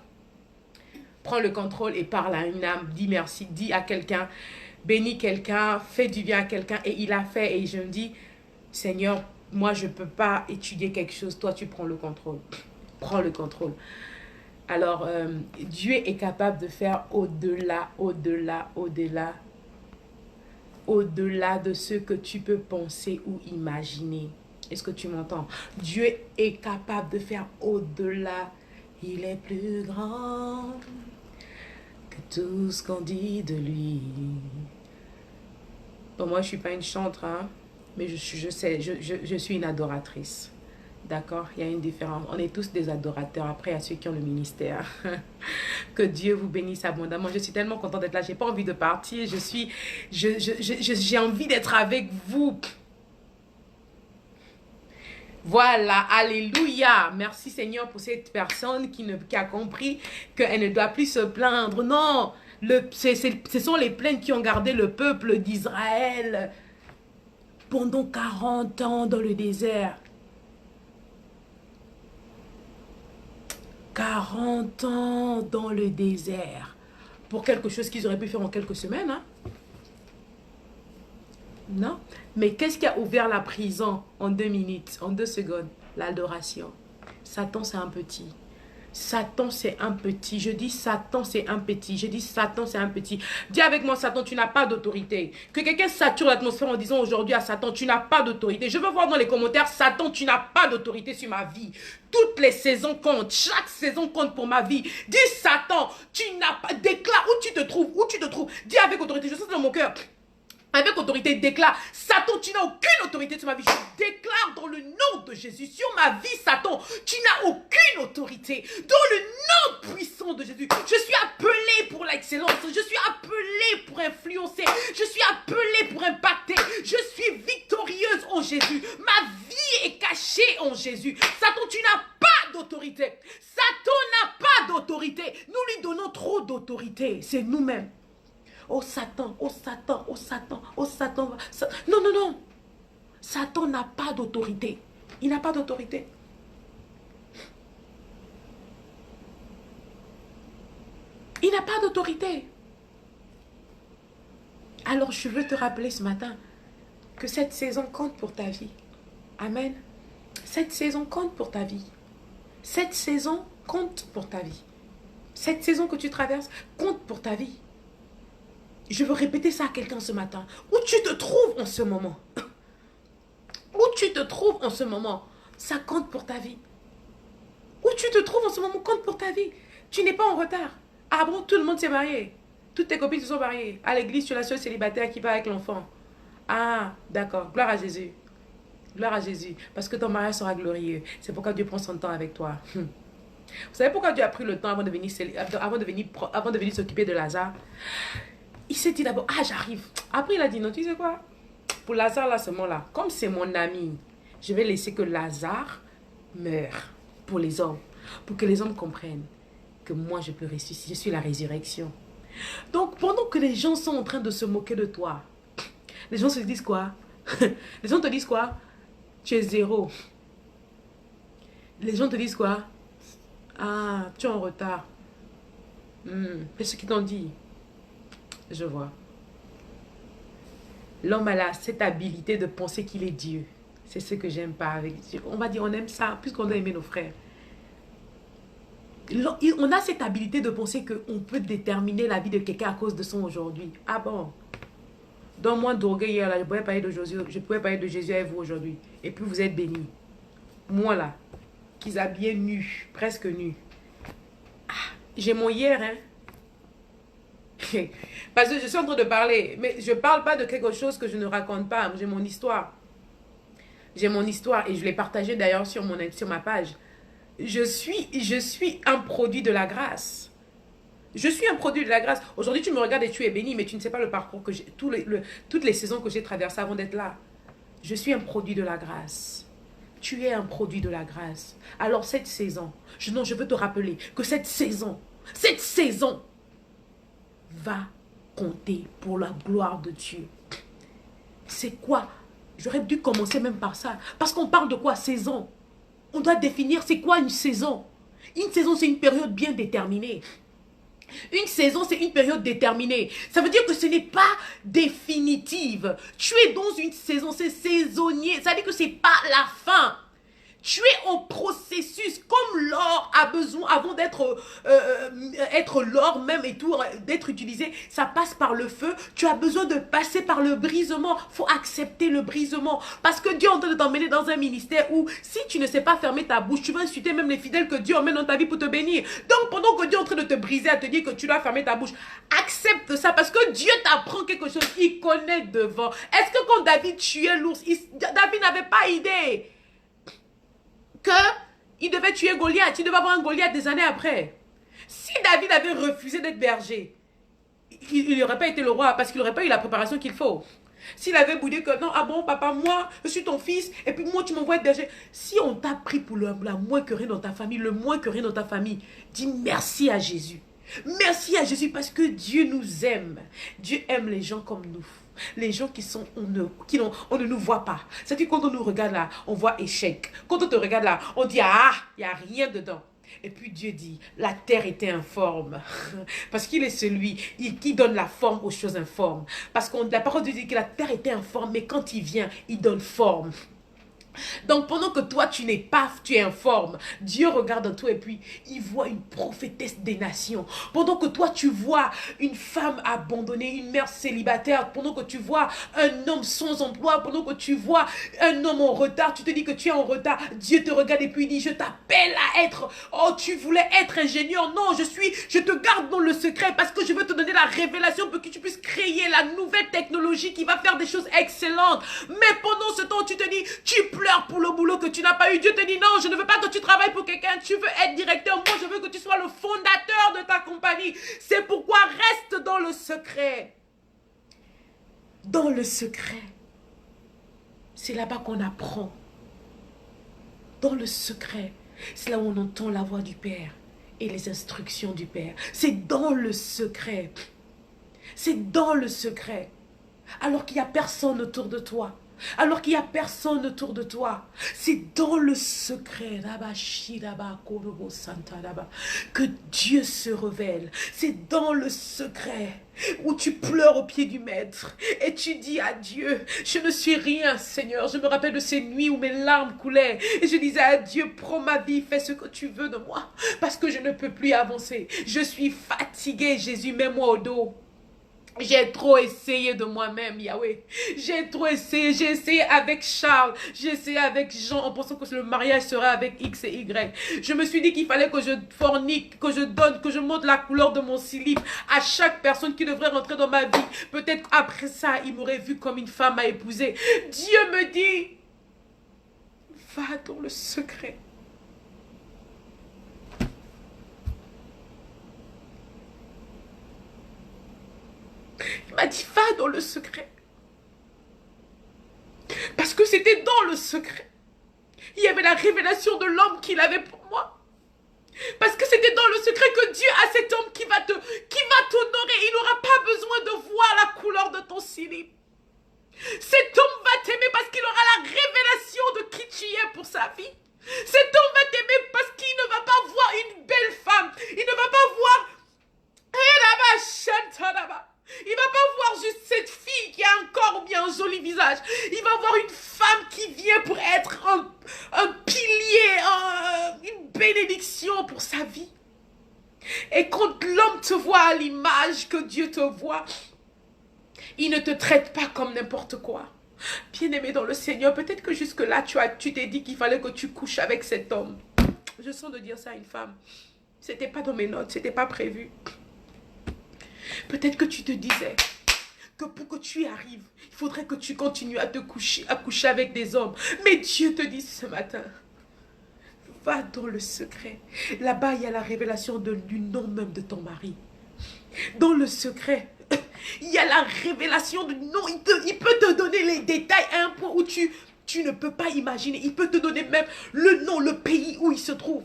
Speaker 2: prends le contrôle et parle à une âme, dis merci, dis à quelqu'un, bénis quelqu'un, fais du bien à quelqu'un. Et il a fait et je me dis, Seigneur, moi je ne peux pas étudier quelque chose, toi tu prends le contrôle. Prends le contrôle. Alors, Dieu est capable de faire au-delà de ce que tu peux penser ou imaginer. Est-ce que tu m'entends? Dieu est capable de faire au-delà. Il est plus grand que tout ce qu'on dit de lui. Bon, moi, je ne suis pas une chanteuse, hein, mais je suis une adoratrice. D'accord, il y a une différence. On est tous des adorateurs. Après, il y a ceux qui ont le ministère. Que Dieu vous bénisse abondamment. Je suis tellement contente d'être là. Je n'ai pas envie de partir. J'ai envie d'être avec vous. Voilà, alléluia. Merci Seigneur pour cette personne qui a compris qu'elle ne doit plus se plaindre. Non, ce sont les plaintes qui ont gardé le peuple d'Israël pendant 40 ans dans le désert. 40 ans dans le désert. Pour quelque chose qu'ils auraient pu faire en quelques semaines. Hein? Non. Mais qu'est-ce qui a ouvert la prison en 2 minutes, en 2 secondes? L'adoration. Satan, c'est un petit. Satan, c'est un petit. Je dis Satan, c'est un petit. Je dis Satan, c'est un petit. Dis avec moi, Satan, tu n'as pas d'autorité. Que quelqu'un sature l'atmosphère en disant aujourd'hui à Satan, tu n'as pas d'autorité. Je veux voir dans les commentaires, Satan, tu n'as pas d'autorité sur ma vie. Toutes les saisons comptent. Chaque saison compte pour ma vie. Dis Satan, tu n'as pas... Déclare où tu te trouves. Où tu te trouves. Dis avec autorité. Je sens dans mon cœur. Avec autorité, déclare, Satan, tu n'as aucune autorité sur ma vie. Je déclare dans le nom de Jésus, sur ma vie, Satan, tu n'as aucune autorité. Dans le nom puissant de Jésus, je suis appelé pour l'excellence. Je suis appelé pour influencer. Je suis appelé pour impacter. Je suis victorieuse en Jésus. Ma vie est cachée en Jésus. Satan, tu n'as pas d'autorité. Satan n'a pas d'autorité. Nous lui donnons trop d'autorité. C'est nous-mêmes. Oh Satan, oh Satan, oh Satan, oh Satan. Non, non, non. Satan n'a pas d'autorité. Il n'a pas d'autorité. Il n'a pas d'autorité. Alors je veux te rappeler ce matin que cette saison compte pour ta vie. Amen. Cette saison compte pour ta vie. Cette saison compte pour ta vie. Cette saison que tu traverses compte pour ta vie. Je veux répéter ça à quelqu'un ce matin. Où tu te trouves en ce moment? Où tu te trouves en ce moment? Ça compte pour ta vie. Où tu te trouves en ce moment compte pour ta vie. Tu n'es pas en retard. Ah bon, tout le monde s'est marié. Toutes tes copines se sont mariées. À l'église, tu es la seule célibataire qui va avec l'enfant. Ah, d'accord. Gloire à Jésus. Gloire à Jésus. Parce que ton mariage sera glorieux. C'est pourquoi Dieu prend son temps avec toi. Vous savez pourquoi Dieu a pris le temps avant de venir s'occuper de Lazare? Il s'est dit d'abord, ah j'arrive. Après il a dit, non, tu sais quoi? Pour Lazare là, ce moment-là, comme c'est mon ami, je vais laisser que Lazare meure pour les hommes. Pour que les hommes comprennent que moi je peux ressusciter. Je suis la résurrection. Donc pendant que les gens sont en train de se moquer de toi, les gens se disent quoi? Les gens te disent quoi? Tu es zéro. Les gens te disent quoi? Ah, tu es en retard. C'est ce qu'ils t'ont dit. Je vois. L'homme a cette habilité de penser qu'il est Dieu. C'est ce que j'aime pas avec Dieu. On va dire, on aime ça, puisqu'on doit aimer nos frères. On a cette habilité de penser qu'on peut déterminer la vie de quelqu'un à cause de son aujourd'hui. Ah bon? Donne-moi d'orgueil hier, là, je pouvais parler de Jésus avec vous aujourd'hui. Et puis vous êtes bénis. Moi là, qu'ils habillaient nus, presque nus. J'ai mon hier, hein. Parce que je suis en train de parler, mais je ne parle pas de quelque chose que je ne raconte pas. J'ai mon histoire. J'ai mon histoire et je l'ai partagée d'ailleurs sur ma page. Je suis un produit de la grâce. Je suis un produit de la grâce. Aujourd'hui, tu me regardes et tu es béni, mais tu ne sais pas le parcours que j'ai, toutes les saisons que j'ai traversées avant d'être là. Je suis un produit de la grâce. Tu es un produit de la grâce. Alors cette saison, je veux te rappeler que cette saison va compter pour la gloire de Dieu. C'est quoi? J'aurais dû commencer même par ça. Parce qu'on parle de quoi? Saison. On doit définir c'est quoi une saison. Une saison, c'est une période bien déterminée. Une saison, c'est une période déterminée. Ça veut dire que ce n'est pas définitive. Tu es dans une saison, c'est saisonnier. Ça veut dire que ce n'est pas la fin. Tu es en processus, comme l'or a besoin, avant d'être être l'or même et tout, d'être utilisé, ça passe par le feu. Tu as besoin de passer par le brisement. Il faut accepter le brisement. Parce que Dieu est en train de t'emmener dans un ministère où, si tu ne sais pas fermer ta bouche, tu vas insulter même les fidèles que Dieu emmène dans ta vie pour te bénir. Donc, pendant que Dieu est en train de te briser, à te dire que tu dois fermer ta bouche, accepte ça parce que Dieu t'apprend quelque chose. Il connaît devant. Est-ce que quand David tuait l'ours, David n'avait pas idée qu'il devait tuer Goliath, il devait avoir un Goliath des années après. Si David avait refusé d'être berger, il n'aurait pas été le roi parce qu'il n'aurait pas eu la préparation qu'il faut. S'il avait boudé que non, ah bon, papa, moi, je suis ton fils, et puis moi, tu m'envoies être berger. Si on t'a pris pour la moins que rien dans ta famille, le moins que rien dans ta famille, dis merci à Jésus. Merci à Jésus parce que Dieu nous aime. Dieu aime les gens comme nous. Les gens qui sont, on ne nous voit pas. C'est-à-dire quand on nous regarde là, on voit échec. Quand on te regarde là, on dit ah, il n'y a rien dedans. Et puis Dieu dit, la terre était informe. Parce qu'il est celui qui donne la forme aux choses informes. Parce que la parole de Dieu dit que la terre était informe, mais quand il vient, il donne forme. Donc pendant que toi tu n'es pas, tu es informe, Dieu regarde en toi et puis il voit une prophétesse des nations. Pendant que toi tu vois une femme abandonnée, une mère célibataire, pendant que tu vois un homme sans emploi, pendant que tu vois un homme en retard, tu te dis que tu es en retard, Dieu te regarde et puis il dit je t'appelle à être, oh tu voulais être ingénieur, non je te garde dans le secret parce que je veux te donner la révélation pour que tu puisses créer la nouvelle technologie qui va faire des choses excellentes. Mais pendant ce temps tu te dis, tu pleures pour le boulot que tu n'as pas eu. Dieu te dit non, je ne veux pas que tu travailles pour quelqu'un. Tu veux être directeur. Moi, je veux que tu sois le fondateur de ta compagnie. C'est pourquoi reste dans le secret. Dans le secret. C'est là-bas qu'on apprend. Dans le secret. C'est là où on entend la voix du Père et les instructions du Père. C'est dans le secret. C'est dans le secret. Alors qu'il n'y a personne autour de toi. Alors qu'il n'y a personne autour de toi. C'est dans le secret que Dieu se révèle. C'est dans le secret où tu pleures au pied du maître et tu dis à Dieu, je ne suis rien Seigneur. Je me rappelle de ces nuits où mes larmes coulaient et je disais à Dieu, prends ma vie, fais ce que tu veux de moi parce que je ne peux plus avancer. Je suis fatiguée, Jésus, mets-moi au dos. J'ai trop essayé de moi-même, Yahweh. J'ai trop essayé. J'ai essayé avec Charles. J'ai essayé avec Jean en pensant que le mariage serait avec X et Y. Je me suis dit qu'il fallait que je fornique, que je donne, que je montre la couleur de mon slip à chaque personne qui devrait rentrer dans ma vie. Peut-être après ça, il m'aurait vu comme une femme à épouser. Dieu me dit, va dans le secret. Il m'a dit, va dans le secret. Parce que c'était dans le secret. Il y avait la révélation de l'homme qu'il avait pour moi. Parce que c'était dans le secret que Dieu a cet homme qui va t'honorer. Il n'aura pas besoin de voir la couleur de ton slip. Cet homme va t'aimer parce qu'il aura la révélation de qui tu es pour sa vie. Cet homme va t'aimer parce qu'il ne va pas voir une belle femme. Il ne va pas voir... Il ne va pas voir juste cette fille qui a un corps ou bien un joli visage. Il va voir une femme qui vient pour être un pilier, une bénédiction pour sa vie. Et quand l'homme te voit à l'image que Dieu te voit, il ne te traite pas comme n'importe quoi. Bien-aimé dans le Seigneur, peut-être que jusque-là, tu t'es dit qu'il fallait que tu couches avec cet homme. Je sens de dire ça à une femme. C'était pas dans mes notes, c'était pas prévu. Peut-être que tu te disais que pour que tu y arrives, il faudrait que tu continues à coucher avec des hommes. Mais Dieu te dit ce matin, va dans le secret. Là-bas, il y a la révélation du nom même de ton mari. Dans le secret, il y a la révélation du nom. Il peut te donner les détails à un point où tu ne peux pas imaginer. Il peut te donner même le nom, le pays où il se trouve.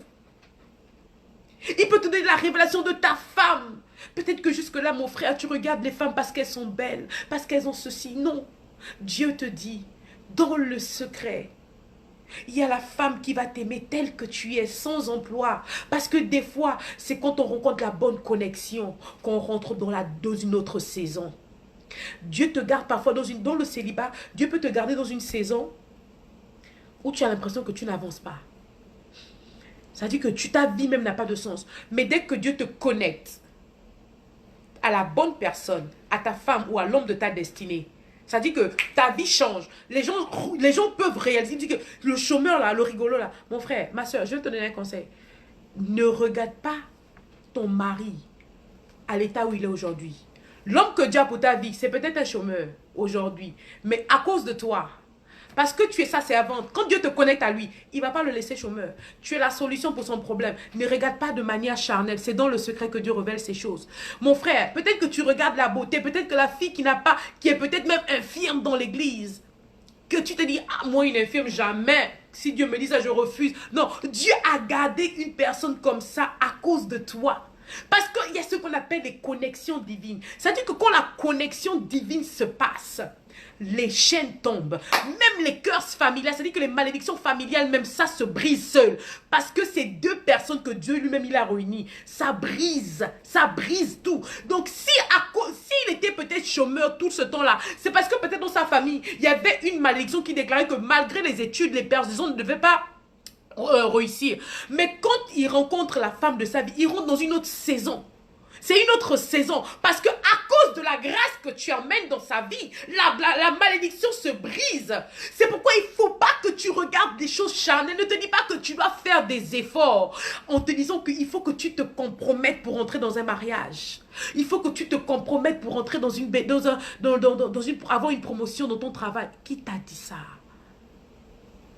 Speaker 2: Il peut te donner la révélation de ta femme. Peut-être que jusque-là, mon frère, tu regardes les femmes parce qu'elles sont belles, parce qu'elles ont ceci. Non. Dieu te dit, dans le secret, il y a la femme qui va t'aimer telle que tu es, sans emploi. Parce que des fois, c'est quand on rencontre la bonne connexion qu'on rentre dans une autre saison. Dieu te garde parfois dans le célibat. Dieu peut te garder dans une saison où tu as l'impression que tu n'avances pas. Ça dit que ta vie même n'a pas de sens. Mais dès que Dieu te connecte à la bonne personne, à ta femme ou à l'homme de ta destinée, ça dit que ta vie change. Les gens peuvent réaliser. Dit que le chômeur là, le rigolo là. Mon frère, ma soeur, je vais te donner un conseil. Ne regarde pas ton mari à l'état où il est aujourd'hui. L'homme que Dieu a pour ta vie, c'est peut-être un chômeur aujourd'hui. Mais à cause de toi, parce que tu es sa servante, quand Dieu te connecte à lui, il ne va pas le laisser chômeur. Tu es la solution pour son problème. Ne regarde pas de manière charnelle. C'est dans le secret que Dieu révèle ces choses. Mon frère, peut-être que tu regardes la beauté, peut-être que la fille qui est peut-être même infirme dans l'église, que tu te dis, ah, moi une infirme, jamais. Si Dieu me dit ça, je refuse. Non, Dieu a gardé une personne comme ça à cause de toi. Parce qu'il y a ce qu'on appelle des connexions divines. C'est-à-dire que quand la connexion divine se passe, les chaînes tombent. Même les curses familiales, c'est-à-dire que les malédictions familiales, même ça se brise seul. Parce que ces deux personnes que Dieu lui-même il a réunies, ça brise tout. Donc s'il était peut-être chômeur tout ce temps-là, c'est parce que peut-être dans sa famille, il y avait une malédiction qui déclarait que malgré les études, les personnes ne devaient pas réussir. Mais quand il rencontre la femme de sa vie, il rentre dans une autre saison. C'est une autre saison. Parce que à cause de la grâce que tu emmènes dans sa vie, la malédiction se brise. C'est pourquoi il ne faut pas que tu regardes des choses charnelles. Ne te dis pas que tu dois faire des efforts en te disant qu'il faut que tu te compromettes pour entrer dans un mariage. Il faut que tu te compromettes pour entrer pour avoir une promotion dans ton travail. Qui t'a dit ça?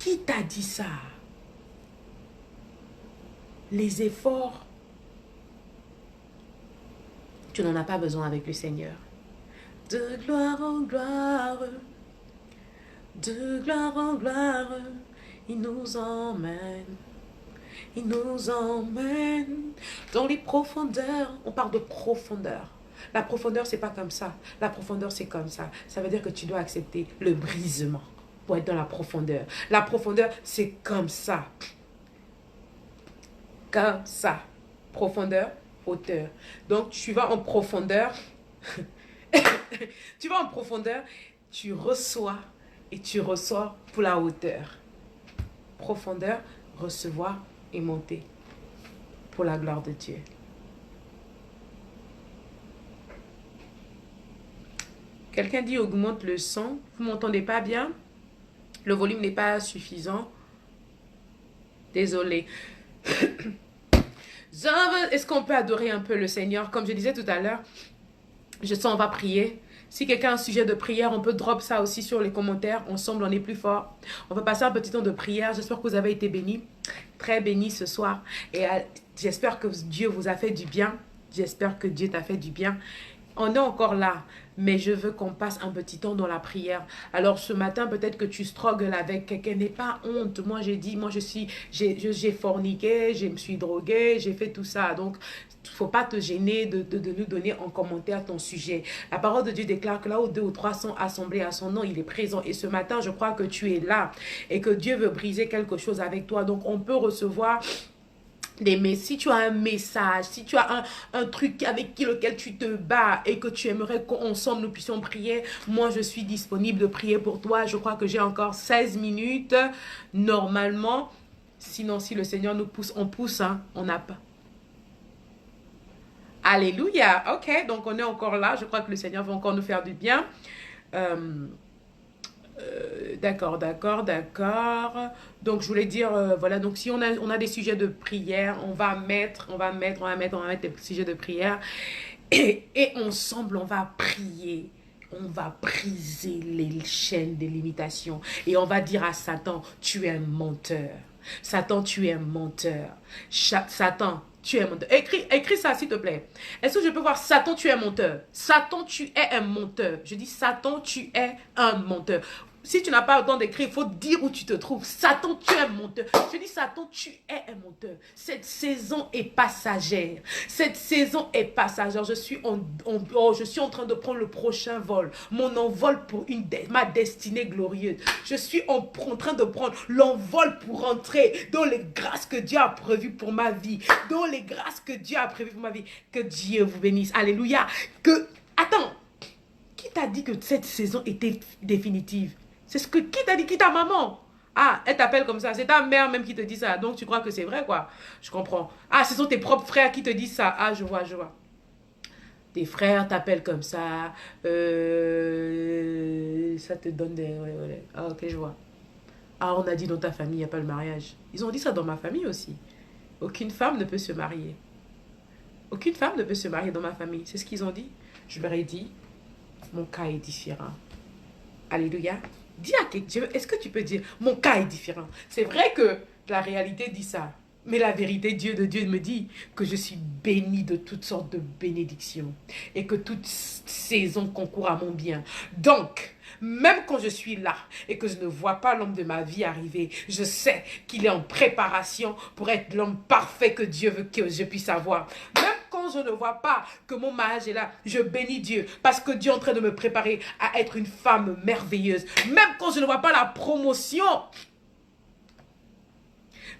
Speaker 2: Qui t'a dit ça? Les efforts, tu n'en as pas besoin avec le Seigneur. De gloire en gloire, de gloire en gloire, il nous emmène dans les profondeurs. On parle de profondeur. La profondeur, c'est pas comme ça. La profondeur, c'est comme ça. Ça veut dire que tu dois accepter le brisement pour être dans la profondeur. La profondeur, c'est comme ça. Comme ça. Profondeur, hauteur. Donc, tu vas en profondeur. Tu vas en profondeur, tu reçois et tu ressors pour la hauteur. Profondeur, recevoir et monter pour la gloire de Dieu. Quelqu'un dit augmente le son. Vous ne m'entendez pas bien? Le volume n'est pas suffisant. Désolé. Est-ce qu'on peut adorer un peu le Seigneur? Comme je disais tout à l'heure, je sens on va prier. Si quelqu'un a un sujet de prière, on peut drop ça aussi sur les commentaires. Ensemble, on est plus fort. On va passer un petit temps de prière. J'espère que vous avez été bénis. Très bénis ce soir. Et j'espère que Dieu vous a fait du bien. J'espère que Dieu t'a fait du bien. On est encore là, mais je veux qu'on passe un petit temps dans la prière. Alors ce matin, peut-être que tu struggles avec quelqu'un, n'aie pas honte. Moi, j'ai forniqué, je me suis drogué, j'ai fait tout ça. Donc, il ne faut pas te gêner de nous donner en commentaire ton sujet. La parole de Dieu déclare que là où 2 ou 3 sont assemblés à son nom, il est présent. Et ce matin, je crois que tu es là et que Dieu veut briser quelque chose avec toi. Donc, on peut recevoir... Si tu as un message, si tu as un truc avec lequel tu te bats et que tu aimerais qu'ensemble nous puissions prier, moi je suis disponible de prier pour toi. Je crois que j'ai encore 16 minutes normalement. Sinon, si le Seigneur nous pousse, on pousse, hein, on n'a pas. Alléluia. Ok, donc on est encore là. Je crois que le Seigneur va encore nous faire du bien. D'accord, d'accord, d'accord. Donc, je voulais dire, voilà, donc si on a des sujets de prière, on va mettre des sujets de prière. Et ensemble, on va prier. On va briser les chaînes des limitations. Et on va dire à Satan, tu es un menteur. Satan, tu es un menteur. Satan, tu es un menteur. Écris ça, s'il te plaît. Est-ce que je peux voir Satan, tu es un menteur? Satan, tu es un menteur. Je dis Satan, tu es un menteur. Si tu n'as pas le temps d'écrire, il faut dire où tu te trouves. Satan, tu es un menteur. Je dis, Satan, tu es un menteur. Cette saison est passagère. Cette saison est passagère. Je suis en train de prendre le prochain vol. Mon envol pour ma destinée glorieuse. Je suis en train de prendre l'envol pour entrer dans les grâces que Dieu a prévues pour ma vie. Dans les grâces que Dieu a prévues pour ma vie. Que Dieu vous bénisse. Alléluia. Attends. Qui t'a dit que cette saison était définitive? Qui t'a dit? Qui ta maman? Ah, elle t'appelle comme ça. C'est ta mère même qui te dit ça. Donc tu crois que c'est vrai, quoi. Je comprends. Ah, ce sont tes propres frères qui te disent ça. Ah, je vois, je vois. Tes frères t'appellent comme ça. Ça te donne des... Ouais. Ah, ok, je vois. Ah, on a dit dans ta famille, il n'y a pas le mariage. Ils ont dit ça dans ma famille aussi. Aucune femme ne peut se marier. Aucune femme ne peut se marier dans ma famille. C'est ce qu'ils ont dit. Je leur ai dit, mon cas est différent. Alléluia. Dis à quelqu'un, est-ce que tu peux dire, mon cas est différent? C'est vrai que la réalité dit ça. Mais la vérité, Dieu de Dieu me dit que je suis bénie de toutes sortes de bénédictions. Et que toute saison concourt à mon bien. Donc, même quand je suis là et que je ne vois pas l'homme de ma vie arriver, je sais qu'il est en préparation pour être l'homme parfait que Dieu veut que je puisse avoir. Même quand je ne vois pas que mon mariage est là, je bénis Dieu parce que Dieu est en train de me préparer à être une femme merveilleuse. Même quand je ne vois pas la promotion,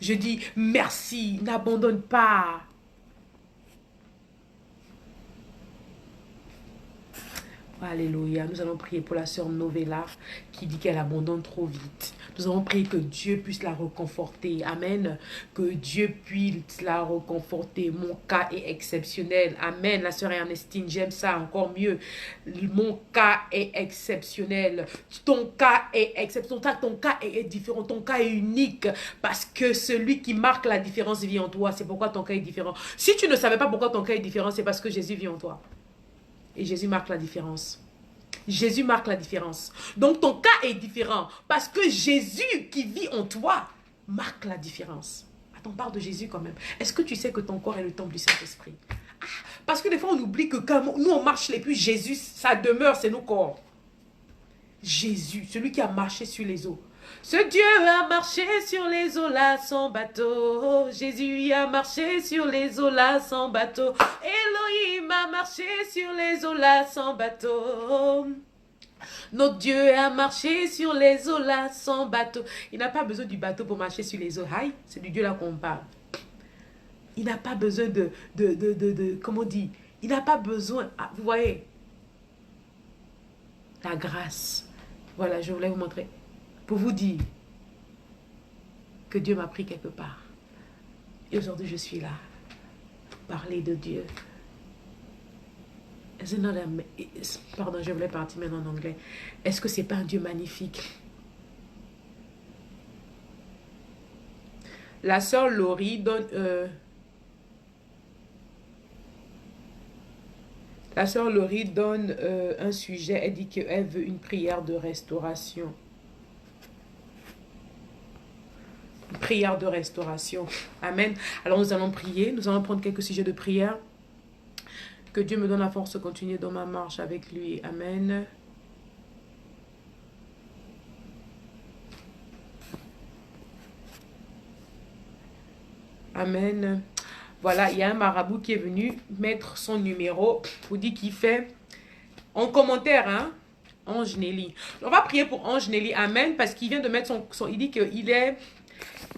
Speaker 2: je dis merci, n'abandonne pas. Alléluia. Nous allons prier pour la sœur Novella qui dit qu'elle abandonne trop vite. Nous allons prier que Dieu puisse la reconforter. Amen. Que Dieu puisse la reconforter. Mon cas est exceptionnel. Amen. La sœur Ernestine, j'aime ça encore mieux. Mon cas est exceptionnel. Ton cas est exceptionnel. Ton cas est différent. Ton cas est unique parce que celui qui marque la différence vit en toi. C'est pourquoi ton cas est différent. Si tu ne savais pas pourquoi ton cas est différent, c'est parce que Jésus vit en toi. Et Jésus marque la différence. Jésus marque la différence. Donc ton cas est différent parce que Jésus qui vit en toi marque la différence. Attends, on parle de Jésus quand même. Est-ce que tu sais que ton corps est le temple du Saint-Esprit? Parce que des fois on oublie que quand nous on marche les plus, Jésus, sa demeure, c'est nos corps. Jésus, celui qui a marché sur les eaux. Ce Dieu a marché sur les eaux là sans bateau. Jésus a marché sur les eaux là sans bateau. Elohim a marché sur les eaux là sans bateau. Notre Dieu a marché sur les eaux là sans bateau. Il n'a pas besoin du bateau pour marcher sur les eaux. Aïe, c'est du Dieu là qu'on parle. Il n'a pas besoin comment on dit? Il n'a pas besoin, vous voyez, la grâce. Voilà, je voulais vous montrer. Pour vous dire que Dieu m'a pris quelque part. Et aujourd'hui, je suis là. Pour parler de Dieu. Pardon, je voulais partir maintenant en anglais. Est-ce que c'est pas un Dieu magnifique? La sœur Laurie donne... La sœur Laurie donne un sujet. Elle dit qu'elle veut une prière de restauration. Prière de restauration. Amen. Alors nous allons prier. Nous allons prendre quelques sujets de prière. Que Dieu me donne la force de continuer dans ma marche avec lui. Amen. Amen. Voilà, il y a un marabout qui est venu mettre son numéro. Vous dit qu'il fait en commentaire, hein. Ange Nelly. On va prier pour Ange Nelly. Amen. Parce qu'il vient de mettre son il dit qu'il est...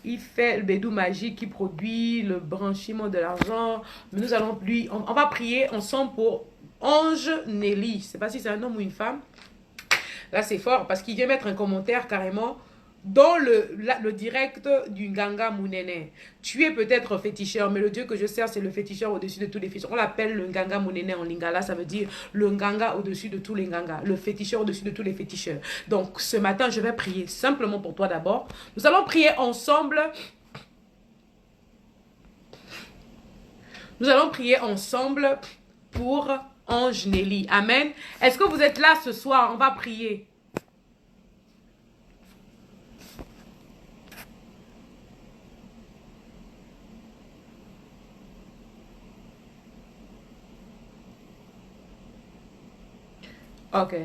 Speaker 2: Il fait le bédou magique qui produit le blanchiment de l'argent. Mais nous allons lui... On va prier ensemble pour Ange Nelly. Je ne sais pas si c'est un homme ou une femme. Là, c'est fort parce qu'il vient mettre un commentaire carrément. dans le direct du Nganga Munene. Tu es peut-être féticheur, mais le Dieu que je sers, c'est le féticheur au-dessus de tous les féticheurs. On l'appelle le Nganga Munene en lingala, ça veut dire le Nganga au-dessus de tous les Ngangas, le féticheur au-dessus de tous les féticheurs. Donc ce matin, je vais prier simplement pour toi d'abord. Nous allons prier ensemble. Nous allons prier ensemble pour Ange Nelly. Amen. Est-ce que vous êtes là ce soir? On va prier. Ok.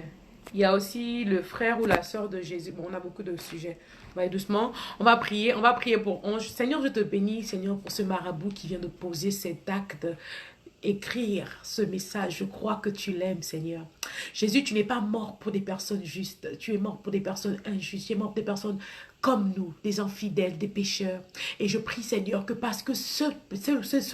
Speaker 2: Il y a aussi le frère ou la sœur de Jésus. Bon, on a beaucoup de sujets. On va aller doucement. On va prier pour Ange. Seigneur, je te bénis, Seigneur, pour ce marabout qui vient de poser cet acte, écrire ce message. Je crois que tu l'aimes, Seigneur. Jésus, tu n'es pas mort pour des personnes justes. Tu es mort pour des personnes injustes. Tu es mort pour des personnes comme nous, des infidèles, des pécheurs. Et je prie, Seigneur, que parce que ce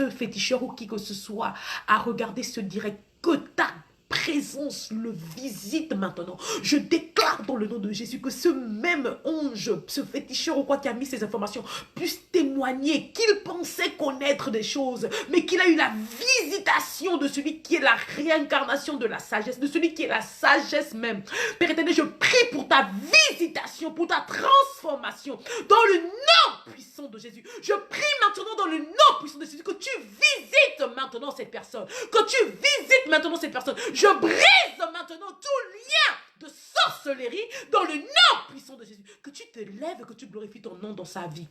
Speaker 2: féticheur ou qui que ce soit a regardé ce direct, que ta présence le visite maintenant. Je déclare dans le nom de Jésus que ce même ange, ce féticheur ou quoi qui a mis ces informations, puisse témoigner qu'il pensait connaître des choses, mais qu'il a eu la visitation de celui qui est la réincarnation de la sagesse, de celui qui est la sagesse même. Père éternel, je prie pour ta visitation, pour ta transformation, dans le nom puissant de Jésus. Je prie maintenant dans le nom puissant de Jésus que tu visites maintenant cette personne, que tu visites maintenant cette personne. Je brise maintenant tout lien de sorcellerie dans le nom puissant de Jésus. Que tu te lèves et que tu glorifies ton nom dans sa vie.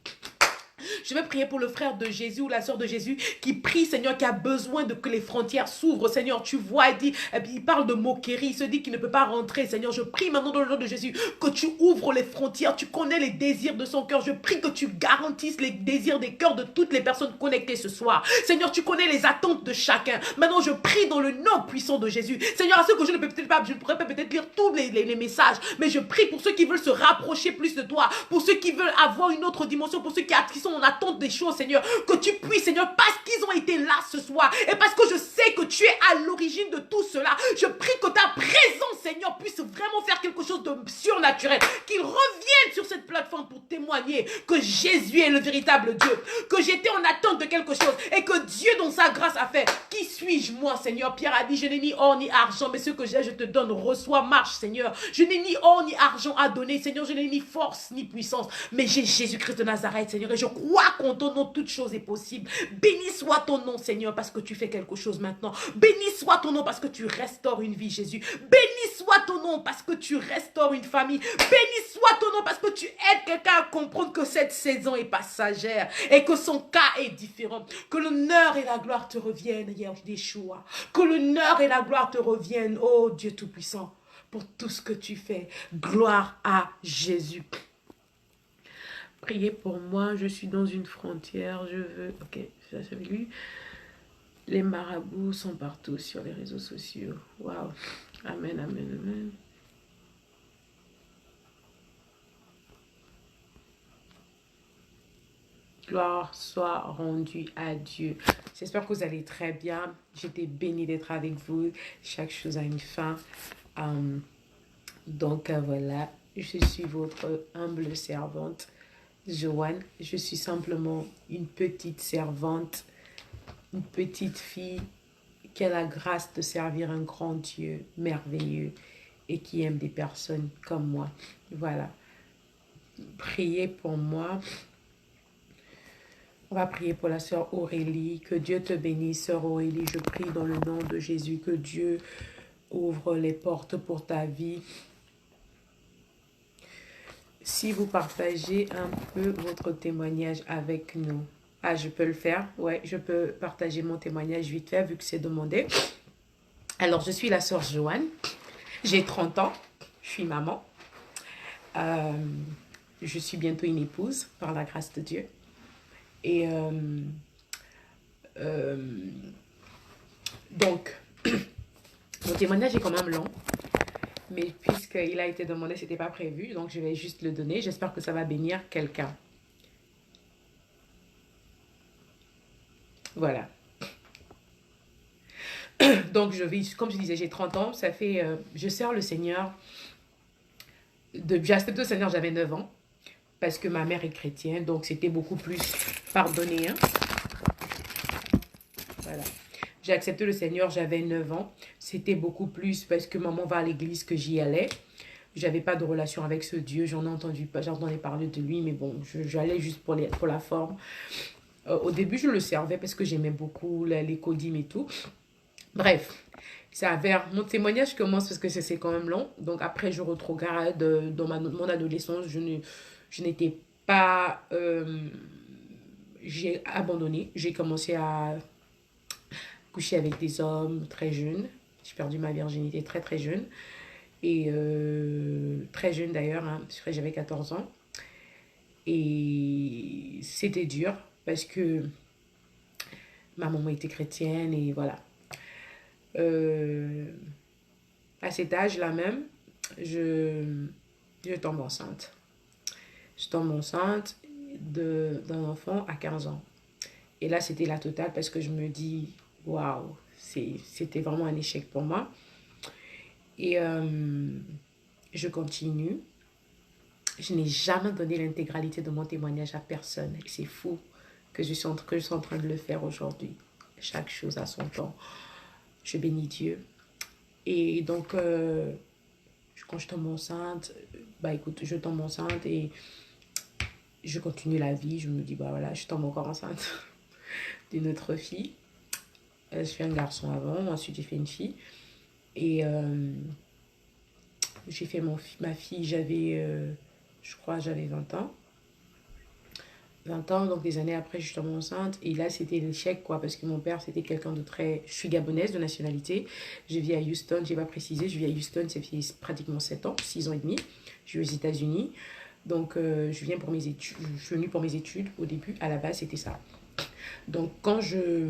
Speaker 2: Je vais prier pour le frère de Jésus ou la sœur de Jésus qui prie, Seigneur, qui a besoin de que les frontières s'ouvrent. Seigneur, tu vois, il parle de moquerie, il se dit qu'il ne peut pas rentrer. Seigneur, je prie maintenant dans le nom de Jésus que tu ouvres les frontières. Tu connais les désirs de son cœur. Je prie que tu garantisses les désirs des cœurs de toutes les personnes connectées ce soir. Seigneur, tu connais les attentes de chacun. Maintenant, je prie dans le nom puissant de Jésus. Seigneur, à ceux que je ne peux peut-être pas, je ne pourrais pas peut-être lire tous les messages, mais je prie pour ceux qui veulent se rapprocher plus de toi, pour ceux qui veulent avoir une autre dimension, pour ceux qui sont en attente des choses, Seigneur, que tu puisses, Seigneur, parce qu'ils ont été là ce soir et parce que je sais que tu es à l'origine de tout cela, je prie que ta présence, Seigneur, puisse vraiment faire quelque chose de surnaturel, qu'ils reviennent sur cette plateforme pour témoigner que Jésus est le véritable Dieu, que j'étais en attente de quelque chose et que Dieu dans sa grâce a fait. Qui suis-je moi, Seigneur? Pierre a dit, je n'ai ni or ni argent, mais ce que j'ai, je te donne, reçois, marche, Seigneur. Je n'ai ni or ni argent à donner, Seigneur, je n'ai ni force ni puissance, mais j'ai Jésus-Christ de Nazareth, Seigneur, et je crois qu'en ton nom, toute chose est possible. Béni soit ton nom, Seigneur, parce que tu fais quelque chose maintenant. Béni soit ton nom parce que tu restaures une vie, Jésus. Béni soit ton nom parce que tu restaures une famille. Béni soit ton nom parce que tu aides quelqu'un à comprendre que cette saison est passagère et que son cas est différent. Que l'honneur et la gloire te reviennent, Yeshua. Que l'honneur et la gloire te reviennent, oh Dieu Tout-Puissant, pour tout ce que tu fais. Gloire à Jésus. Priez pour moi, je suis dans une frontière, je veux... Ok, ça c'est lui. Les marabouts sont partout sur les réseaux sociaux. Waouh. Amen, amen, amen. Gloire soit rendue à Dieu. J'espère que vous allez très bien. J'étais bénie d'être avec vous. Chaque chose a une fin. Donc voilà, je suis votre humble servante, Joanne. Je suis simplement une petite servante, une petite fille qui a la grâce de servir un grand Dieu merveilleux et qui aime des personnes comme moi. Voilà. Priez pour moi. On va prier pour la sœur Aurélie. Que Dieu te bénisse, sœur Aurélie. Je prie dans le nom de Jésus que Dieu ouvre les portes pour ta vie. Si vous partagez un peu votre témoignage avec nous. Ah, je peux le faire. Ouais, je peux partager mon témoignage vite fait vu que c'est demandé. Alors, je suis la sœur Joanne. J'ai 30 ans. Je suis maman. Je suis bientôt une épouse par la grâce de Dieu. Et donc, mon témoignage est quand même long. Mais puisqu'il a été demandé, ce n'était pas prévu. Donc, je vais juste le donner. J'espère que ça va bénir quelqu'un. Voilà. Donc, je vis, comme je disais, j'ai 30 ans. Ça fait, je sers le Seigneur. J'ai accepté le Seigneur, j'avais 9 ans. parce que ma mère est chrétienne, donc c'était beaucoup plus pardonné. Hein. Voilà. J'ai accepté le Seigneur, j'avais 9 ans. C'était beaucoup plus parce que maman va à l'église que j'y allais. J'avais pas de relation avec ce Dieu, j'entendais parler de lui, mais bon, j'allais juste pour la forme. Au début, je le servais parce que j'aimais beaucoup les codymes et tout. Bref, ça vers mon témoignage commence parce que c'est quand même long. Donc après, je retrograde dans mon adolescence. Je n'étais pas... j'ai abandonné. J'ai commencé à coucher avec des hommes très jeunes. J'ai perdu ma virginité très très jeune. Et très jeune d'ailleurs, hein, parce que j'avais 14 ans. Et c'était dur parce que ma maman était chrétienne et voilà. Euh, à cet âge-là même, je tombe enceinte. Je tombe enceinte d'un enfant à 15 ans. Et là, c'était la totale parce que je me dis, waouh, c'était vraiment un échec pour moi. Et je continue. Je n'ai jamais donné l'intégralité de mon témoignage à personne. Et c'est fou que je suis en train de le faire aujourd'hui. Chaque chose a son temps. Je bénis Dieu. Et donc, quand je tombe enceinte, bah écoute, je tombe enceinte et je continue la vie. Je me dis, bah voilà, je tombe encore enceinte d'une autre fille. Je fais un garçon avant, ensuite j'ai fait une fille. Et j'ai fait ma fille, je crois, j'avais 20 ans. 20 ans, donc des années après, je suis tombée enceinte. Et là, c'était l'échec, quoi, parce que mon père, c'était quelqu'un de très... Je suis gabonaise de nationalité. Je vis à Houston, je n'ai pas précisé. Je vis à Houston, ça fait pratiquement 7 ans, 6 ans et demi. Je suis aux États-Unis. Donc, je viens pour mes études. Je suis venue pour mes études. Au début, à la base, c'était ça. Donc, quand je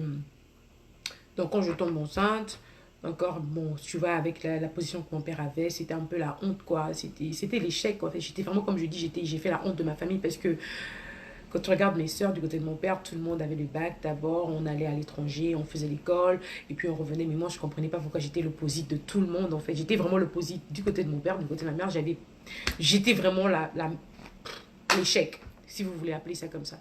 Speaker 2: tombe enceinte, encore, bon, tu vois, avec la position que mon père avait, c'était un peu la honte, quoi. C'était l'échec, quoi. En fait, j'étais vraiment, comme je dis, j'ai fait la honte de ma famille parce que quand tu regardes mes sœurs du côté de mon père, tout le monde avait le bac d'abord, on allait à l'étranger, on faisait l'école, et puis on revenait. Mais moi, je ne comprenais pas pourquoi j'étais l'opposite de tout le monde, en fait. J'étais vraiment l'opposite du côté de mon père, du côté de ma mère. J'étais vraiment l'échec, si vous voulez appeler ça comme ça.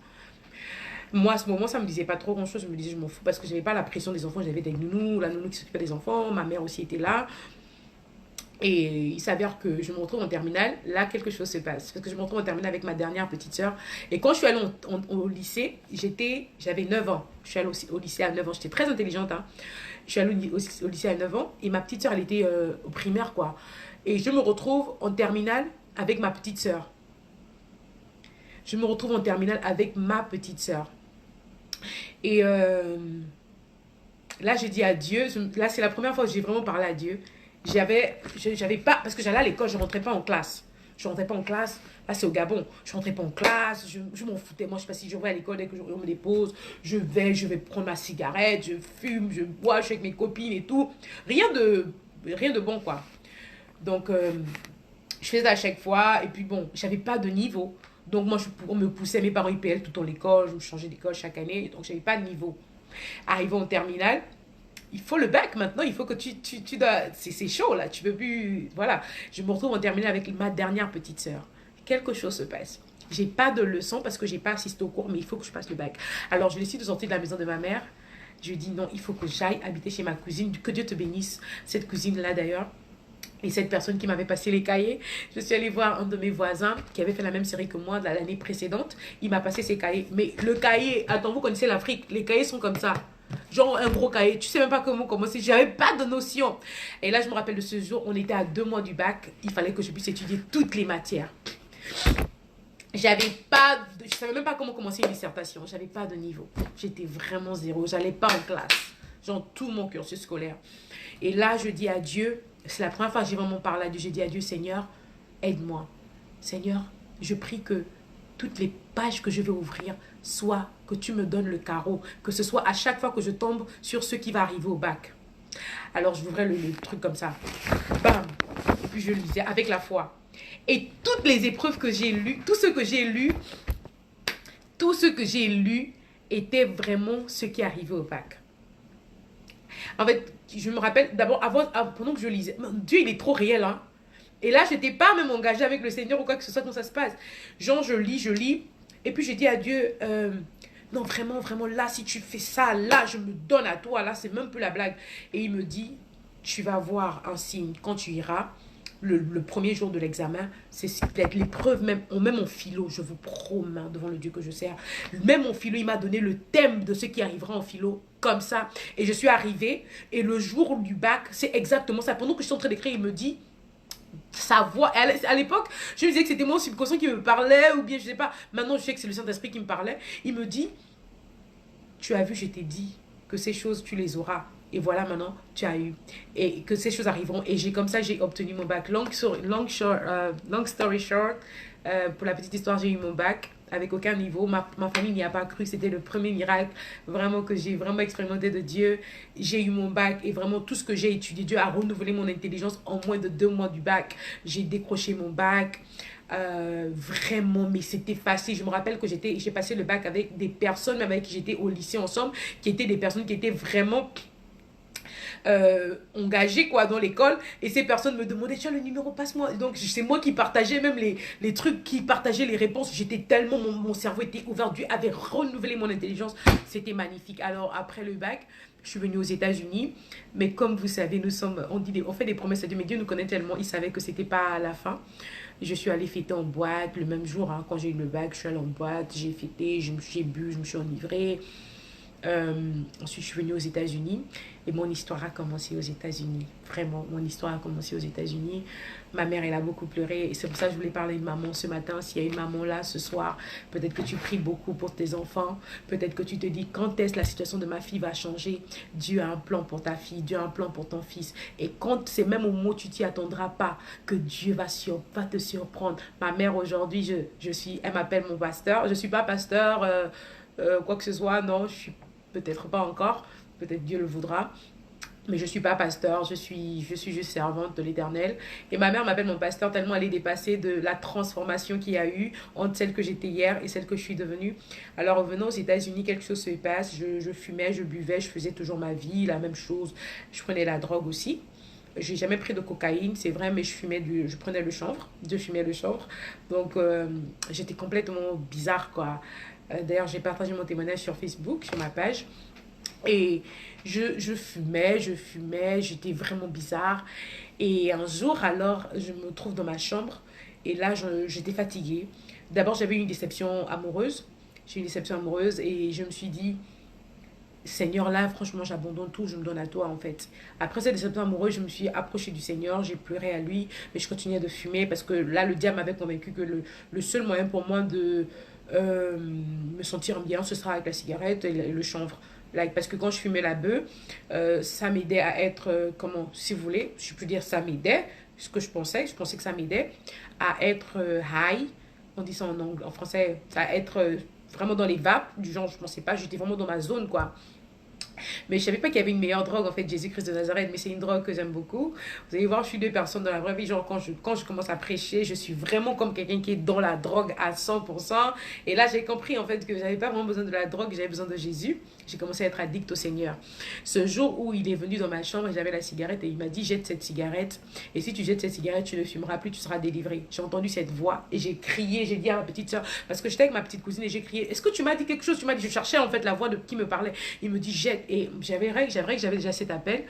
Speaker 2: Moi, à ce moment, ça ne me disait pas trop grand-chose. Je me disais, je m'en fous parce que je n'avais pas la pression des enfants. J'avais des nounous, la nounou qui s'occupait des enfants. Ma mère aussi était là. Et il s'avère que je me retrouve en terminale. Là, quelque chose se passe. Parce que je me retrouve en terminale avec ma dernière petite sœur. Et quand je suis allée au lycée, j'avais 9 ans. Je suis allée au lycée à 9 ans. J'étais très intelligente. Hein. Je suis allée au lycée à 9 ans. Et ma petite sœur, elle était au primaire, quoi. Et je me retrouve en terminale avec ma petite sœur. Je me retrouve en terminale avec ma petite sœur. Et là, j'ai dit à Dieu. Là, c'est la première fois que j'ai vraiment parlé à Dieu. J'avais pas, parce que j'allais à l'école, je rentrais pas en classe. Je rentrais pas en classe. Là, c'est au Gabon. Je rentrais pas en classe. Je m'en foutais. Moi, je sais pas si je vais à l'école dès que on me dépose. Je vais prendre ma cigarette. Je fume, je bois, je suis avec mes copines et tout. Rien de bon, quoi. Donc, je faisais à chaque fois. Et puis, bon, j'avais pas de niveau. Donc, moi, on me poussait. Mes parents, ils payaient tout le temps l'école. Je me changeais d'école chaque année. Donc, j'avais pas de niveau. Arrivé en terminale, il faut le bac maintenant, il faut que tu dois... C'est chaud là, tu peux plus... Voilà, je me retrouve en terminale avec ma dernière petite sœur. Quelque chose se passe. J'ai pas de leçon parce que j'ai pas assisté au cours, mais il faut que je passe le bac. Alors je décide de sortir de la maison de ma mère. Je lui dis non, il faut que j'aille habiter chez ma cousine. Que Dieu te bénisse, cette cousine-là d'ailleurs. Et cette personne qui m'avait passé les cahiers, je suis allée voir un de mes voisins qui avait fait la même série que moi de l'année précédente. Il m'a passé ses cahiers. Mais le cahier, attends, vous connaissez l'Afrique, les cahiers sont comme ça. Genre un gros cahier, tu sais même pas comment commencer, j'avais pas de notion. Et là, je me rappelle de ce jour, on était à 2 mois du bac, il fallait que je puisse étudier toutes les matières. Je savais même pas comment commencer une dissertation, j'avais pas de niveau. J'étais vraiment zéro, j'allais pas en classe. Genre tout mon cursus scolaire. Et là, je dis à Dieu, c'est la première fois que j'ai vraiment parlé à Dieu, j'ai dit à Dieu, Seigneur, aide-moi. Seigneur, je prie que toutes les pages que je vais ouvrir soient que tu me donnes le carreau, que ce soit à chaque fois que je tombe sur ce qui va arriver au bac. Alors j'ouvrais le truc comme ça. Bam. Et puis je lisais avec la foi. Et toutes les épreuves que j'ai lues, tout ce que j'ai lu était vraiment ce qui arrivait au bac. En fait, je me rappelle d'abord, pendant que je lisais, Dieu il est trop réel, hein. Et là, je n'étais pas même engagée avec le Seigneur ou quoi que ce soit, quand ça se passe. Genre, je lis. Et puis, je dis à Dieu, non, vraiment, vraiment, là, si tu fais ça, là, je me donne à toi. Là, c'est même plus la blague. Et il me dit, tu vas voir un signe quand tu iras. Le premier jour de l'examen, c'est peut-être l'épreuve, même en philo, je vous promets devant le Dieu que je sers, même en philo, il m'a donné le thème de ce qui arrivera en philo, comme ça. Et je suis arrivée, et le jour du bac, c'est exactement ça. Pendant que je suis en train d'écrire, il me dit, sa voix, à l'époque, je me disais que c'était mon subconscient qui me parlait, ou bien je sais pas, maintenant je sais que c'est le Saint-Esprit qui me parlait. Il me dit, tu as vu, je t'ai dit que ces choses, tu les auras. Et voilà, maintenant, tu as eu. Et que ces choses arriveront. Et comme ça, j'ai obtenu mon bac. Long story short, pour la petite histoire, j'ai eu mon bac avec aucun niveau. Ma famille n'y a pas cru. C'était le premier miracle vraiment que j'ai vraiment expérimenté de Dieu. J'ai eu mon bac et vraiment tout ce que j'ai étudié, Dieu a renouvelé mon intelligence en moins de 2 mois du bac. J'ai décroché mon bac. Vraiment, mais c'était facile. Je me rappelle que j'ai passé le bac avec des personnes, même avec qui j'étais au lycée ensemble, qui étaient des personnes qui étaient vraiment engagées quoi dans l'école, et ces personnes me demandaient, tiens, le numéro, passe-moi. Donc c'est moi qui partageais même les trucs, qui partageais les réponses. J'étais tellement, mon cerveau était ouvert, Dieu avait renouvelé mon intelligence. C'était magnifique. Alors après le bac, je suis venue aux États-Unis, mais comme vous savez, on fait des promesses à Dieu, mais Dieu nous connaît tellement, il savait que c'était pas la fin. Je suis allée fêter en boîte le même jour, hein, quand j'ai eu le bac, je suis allée en boîte, j'ai fêté, j'ai bu, je me suis enivrée. Ensuite, je suis venue aux États-Unis et mon histoire a commencé aux États-Unis. Vraiment, mon histoire a commencé aux États-Unis. Ma mère, elle a beaucoup pleuré et c'est pour ça que je voulais parler de maman ce matin. S'il y a une maman là ce soir, peut-être que tu pries beaucoup pour tes enfants. Peut-être que tu te dis, quand est-ce la situation de ma fille va changer? Dieu a un plan pour ta fille, Dieu a un plan pour ton fils. Et quand c'est même au moment où tu t'y attendras pas, que Dieu va te surprendre. Ma mère aujourd'hui, elle m'appelle mon pasteur. Je ne suis pas pasteur, quoi que ce soit, non, je suis peut-être pas encore, peut-être Dieu le voudra, mais je suis pas pasteur, je suis juste servante de l'Éternel. Et ma mère m'appelle mon pasteur tellement elle est dépassée de la transformation qu'il y a eu entre celle que j'étais hier et celle que je suis devenue. Alors en venant aux États-Unis, quelque chose se passe, je fumais, je buvais, je faisais toujours ma vie, la même chose, je prenais la drogue aussi. J'ai jamais pris de cocaïne, c'est vrai, mais je prenais le chanvre, je fumais le chanvre. Donc j'étais complètement bizarre quoi. D'ailleurs, j'ai partagé mon témoignage sur Facebook, sur ma page. Et je fumais, j'étais vraiment bizarre. Et un jour, alors, je me trouve dans ma chambre. Et là, j'étais fatiguée. D'abord, j'avais eu une déception amoureuse. J'ai eu une déception amoureuse et je me suis dit, Seigneur, là, franchement, j'abandonne tout, je me donne à toi, en fait. Après cette déception amoureuse, je me suis approchée du Seigneur, j'ai pleuré à lui, mais je continuais de fumer parce que là, le diable m'avait convaincu que le seul moyen pour moi de me sentir bien, ce sera avec la cigarette et le chanvre. Like, parce que quand je fumais la bœuf, ça m'aidait à être, comment, si vous voulez, je peux dire ça m'aidait, ce que je pensais que ça m'aidait à être high, on dit ça en français, ça à être vraiment dans les vapes, du genre, je pensais pas, j'étais vraiment dans ma zone, quoi. Mais je savais pas qu'il y avait une meilleure drogue, en fait, Jésus-Christ de Nazareth, mais c'est une drogue que j'aime beaucoup. Vous allez voir, je suis 2 personnes dans la vraie vie. Genre, quand je commence à prêcher, je suis vraiment comme quelqu'un qui est dans la drogue à 100%. Et là, j'ai compris, en fait, que j'avais pas vraiment besoin de la drogue, j'avais besoin de Jésus. J'ai commencé à être addict au Seigneur. Ce jour où il est venu dans ma chambre et j'avais la cigarette et il m'a dit, jette cette cigarette. Et si tu jettes cette cigarette, tu ne fumeras plus, tu seras délivré. J'ai entendu cette voix et j'ai crié, j'ai dit à ma petite soeur, parce que j'étais avec ma petite cousine et j'ai crié, est-ce que tu m'as dit quelque chose? Tu m'as dit, je cherchais en fait la voix de qui me parlait. Il me dit, jette. Et j'avais vrai que j'avais déjà cet appel.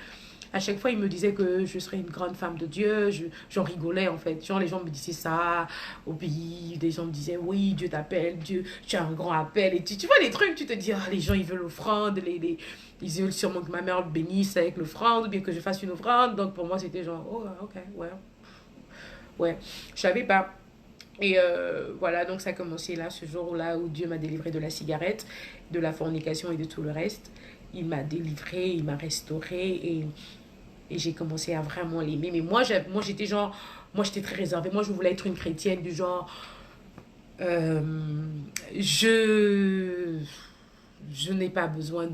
Speaker 2: À chaque fois, il me disait que je serais une grande femme de Dieu. J'en rigolais, en fait. Genre, les gens me disaient ça au pays. Des gens me disaient, oui, Dieu t'appelle, Dieu, tu as un grand appel. Et tu vois les trucs, tu te dis, les gens, ils veulent l'offrande. Ils veulent sûrement que ma mère bénisse avec l'offrande, ou bien que je fasse une offrande. Donc, pour moi, c'était genre, oh, ok, ouais. Ouais, je savais pas. Et voilà, donc ça a commencé là, ce jour-là où Dieu m'a délivré de la cigarette, de la fornication et de tout le reste. Il m'a délivré, il m'a restauré et j'ai commencé à vraiment l'aimer. Mais moi, j'étais genre, moi j'étais très réservée. Moi, je voulais être une chrétienne du genre, euh, je n'ai pas besoin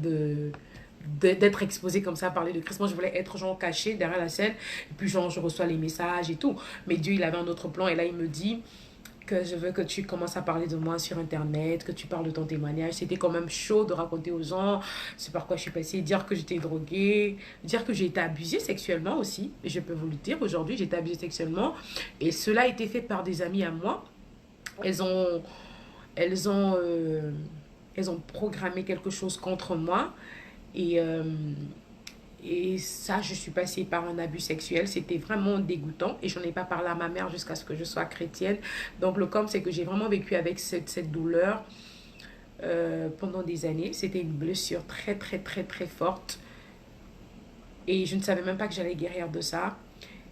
Speaker 2: d'être exposée comme ça à parler de Christ. Moi, je voulais être genre cachée derrière la scène. Et puis genre, je reçois les messages et tout. Mais Dieu, il avait un autre plan. Et là, il me dit que je veux que tu commences à parler de moi sur Internet, que tu parles de ton témoignage. C'était quand même chaud de raconter aux gens c'est par quoi je suis passée, dire que j'étais droguée, dire que j'ai été abusée sexuellement aussi. Et je peux vous le dire, aujourd'hui, j'ai été abusée sexuellement. Et cela a été fait par des amis à moi. Elles ont, elles ont, euh, elles ont programmé quelque chose contre moi. Et, euh, et ça, je suis passée par un abus sexuel. C'était vraiment dégoûtant. Et j'en ai pas parlé à ma mère jusqu'à ce que je sois chrétienne. Donc, le com, c'est que j'ai vraiment vécu avec cette douleur pendant des années. C'était une blessure très, très, très, très forte. Et je ne savais même pas que j'allais guérir de ça.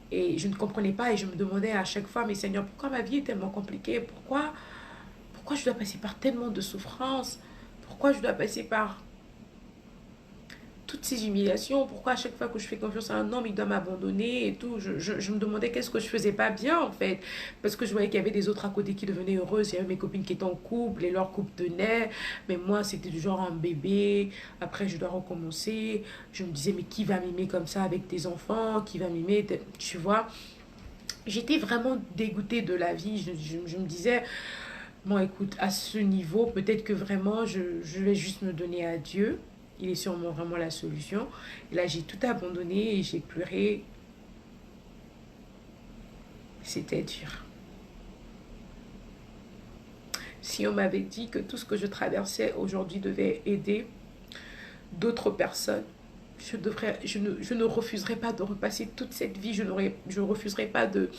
Speaker 2: Et je ne comprenais pas et je me demandais à chaque fois, mais Seigneur, pourquoi ma vie est tellement compliquée? Pourquoi je dois passer par tellement de souffrances? Pourquoi je dois passer par toutes ces humiliations, pourquoi à chaque fois que je fais confiance à un homme, il doit m'abandonner et tout. Je me demandais qu'est-ce que je faisais pas bien en fait. Parce que je voyais qu'il y avait des autres à côté qui devenaient heureuses. Il y avait mes copines qui étaient en couple et leur couple tenait. Mais moi, c'était du genre un bébé. Après, je dois recommencer. Je me disais, mais qui va m'aimer comme ça avec tes enfants? Qui va m'aimer? Tu vois? J'étais vraiment dégoûtée de la vie. Je me disais, bon, écoute, à ce niveau, peut-être que vraiment, je vais juste me donner à Dieu. Il est sûrement vraiment la solution. Et là, j'ai tout abandonné et j'ai pleuré. C'était dur. Si on m'avait dit que tout ce que je traversais aujourd'hui devait aider d'autres personnes, je ne refuserais pas de repasser toute cette vie. Je ne refuserais pas de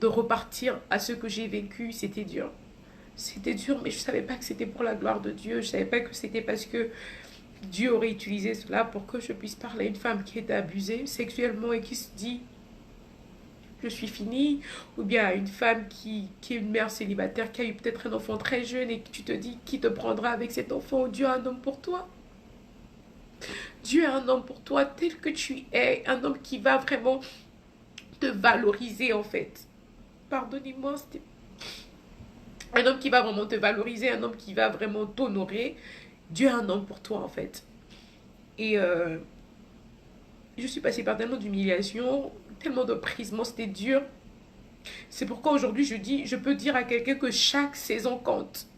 Speaker 2: repartir à ce que j'ai vécu. C'était dur. C'était dur, mais je ne savais pas que c'était pour la gloire de Dieu. Je ne savais pas que c'était parce que Dieu aurait utilisé cela pour que je puisse parler à une femme qui est abusée sexuellement et qui se dit je suis finie, ou bien à une femme qui est une mère célibataire qui a eu peut-être un enfant très jeune et que tu te dis qui te prendra avec cet enfant. Dieu a un homme pour toi. Dieu a un homme pour toi tel que tu es, un homme qui va vraiment te valoriser en fait. Pardonnez-moi, c'était un homme qui va vraiment te valoriser, un homme qui va vraiment t'honorer. Dieu a un homme pour toi en fait. Et je suis passée par tellement d'humiliation, tellement de prisement, c'était dur. C'est pourquoi aujourd'hui je peux dire à quelqu'un que chaque saison compte.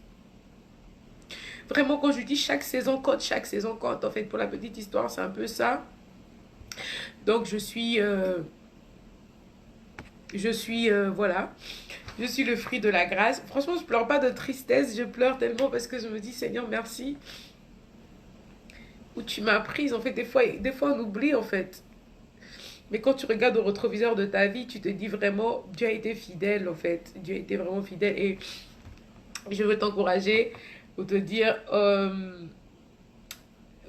Speaker 2: Vraiment, quand je dis chaque saison compte, chaque saison compte. En fait, pour la petite histoire, c'est un peu ça. Donc, voilà, je suis le fruit de la grâce. Franchement, je pleure pas de tristesse, je pleure tellement parce que je me dis, Seigneur, merci. Où tu m'as prise, en fait, des fois on oublie, en fait. Mais quand tu regardes au rétroviseur de ta vie, tu te dis vraiment, Dieu a été fidèle, en fait. Dieu a été vraiment fidèle. Et je veux t'encourager ou te dire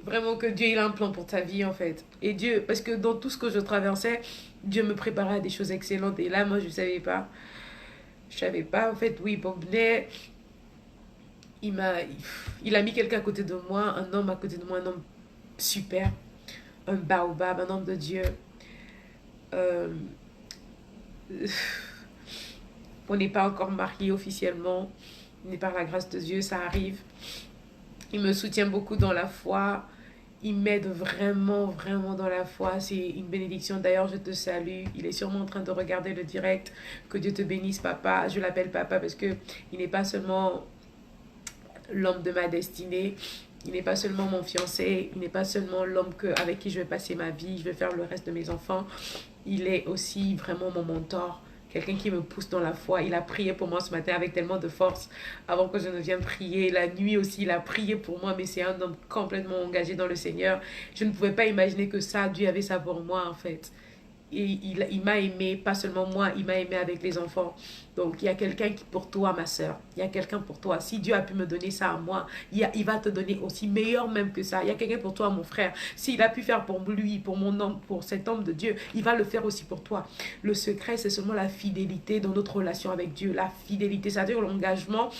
Speaker 2: vraiment que Dieu, il a un plan pour ta vie, en fait. Et Dieu, parce que dans tout ce que je traversais, Dieu me préparait à des choses excellentes. Et là, moi, je ne savais pas. Je savais pas, en fait, oui, Bob Bombnay, il m'a, il a mis quelqu'un à côté de moi, un homme à côté de moi, un homme super, un baobab, un homme de Dieu. Euh, on n'est pas encore mariés officiellement, mais par la grâce de Dieu, ça arrive. Il me soutient beaucoup dans la foi. Il m'aide vraiment, vraiment dans la foi. C'est une bénédiction. D'ailleurs, je te salue. Il est sûrement en train de regarder le direct. Que Dieu te bénisse, papa. Je l'appelle papa parce que il n'est pas seulement l'homme de ma destinée. Il n'est pas seulement mon fiancé. Il n'est pas seulement l'homme avec qui je vais passer ma vie. Je vais faire le reste de mes enfants. Il est aussi vraiment mon mentor. Quelqu'un qui me pousse dans la foi. Il a prié pour moi ce matin avec tellement de force avant que je ne vienne prier. La nuit aussi, il a prié pour moi, mais c'est un homme complètement engagé dans le Seigneur. Je ne pouvais pas imaginer que ça, Dieu avait ça pour moi en fait. Et il m'a aimé, pas seulement moi, il m'a aimé avec les enfants. Donc il y a quelqu'un qui pour toi, ma soeur. Il y a quelqu'un pour toi. Si Dieu a pu me donner ça à moi, il va te donner aussi meilleur même que ça. Il y a quelqu'un pour toi, mon frère. S'il a pu faire pour lui, pour mon homme, pour cet homme de Dieu, il va le faire aussi pour toi. Le secret, c'est seulement la fidélité dans notre relation avec Dieu. La fidélité, c'est-à-dire l'engagement.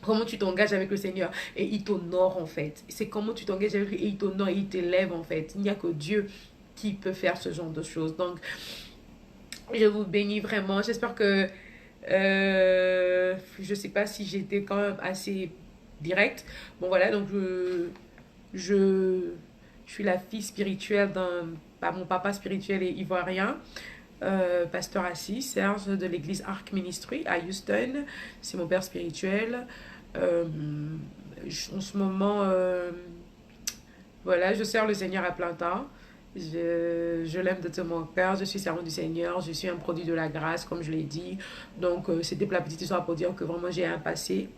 Speaker 2: Comment tu t'engages avec le Seigneur et il t'honore en fait. C'est comment tu t'engages avec lui et il t'honore et il t'élève en fait. Il n'y a que Dieu qui peut faire ce genre de choses. Donc, je vous bénis vraiment. J'espère que je sais pas si j'étais quand même assez directe. Bon voilà, donc je suis la fille spirituelle d'un... Mon papa spirituel est ivoirien. pasteur Assis, Serge de l'église Arc Ministry à Houston. C'est mon père spirituel. En ce moment, voilà, je sers le Seigneur à plein temps. Je l'aime de tout mon cœur, je suis servante du Seigneur, je suis un produit de la grâce, comme je l'ai dit. Donc, c'était pour la petite histoire pour dire que vraiment j'ai un passé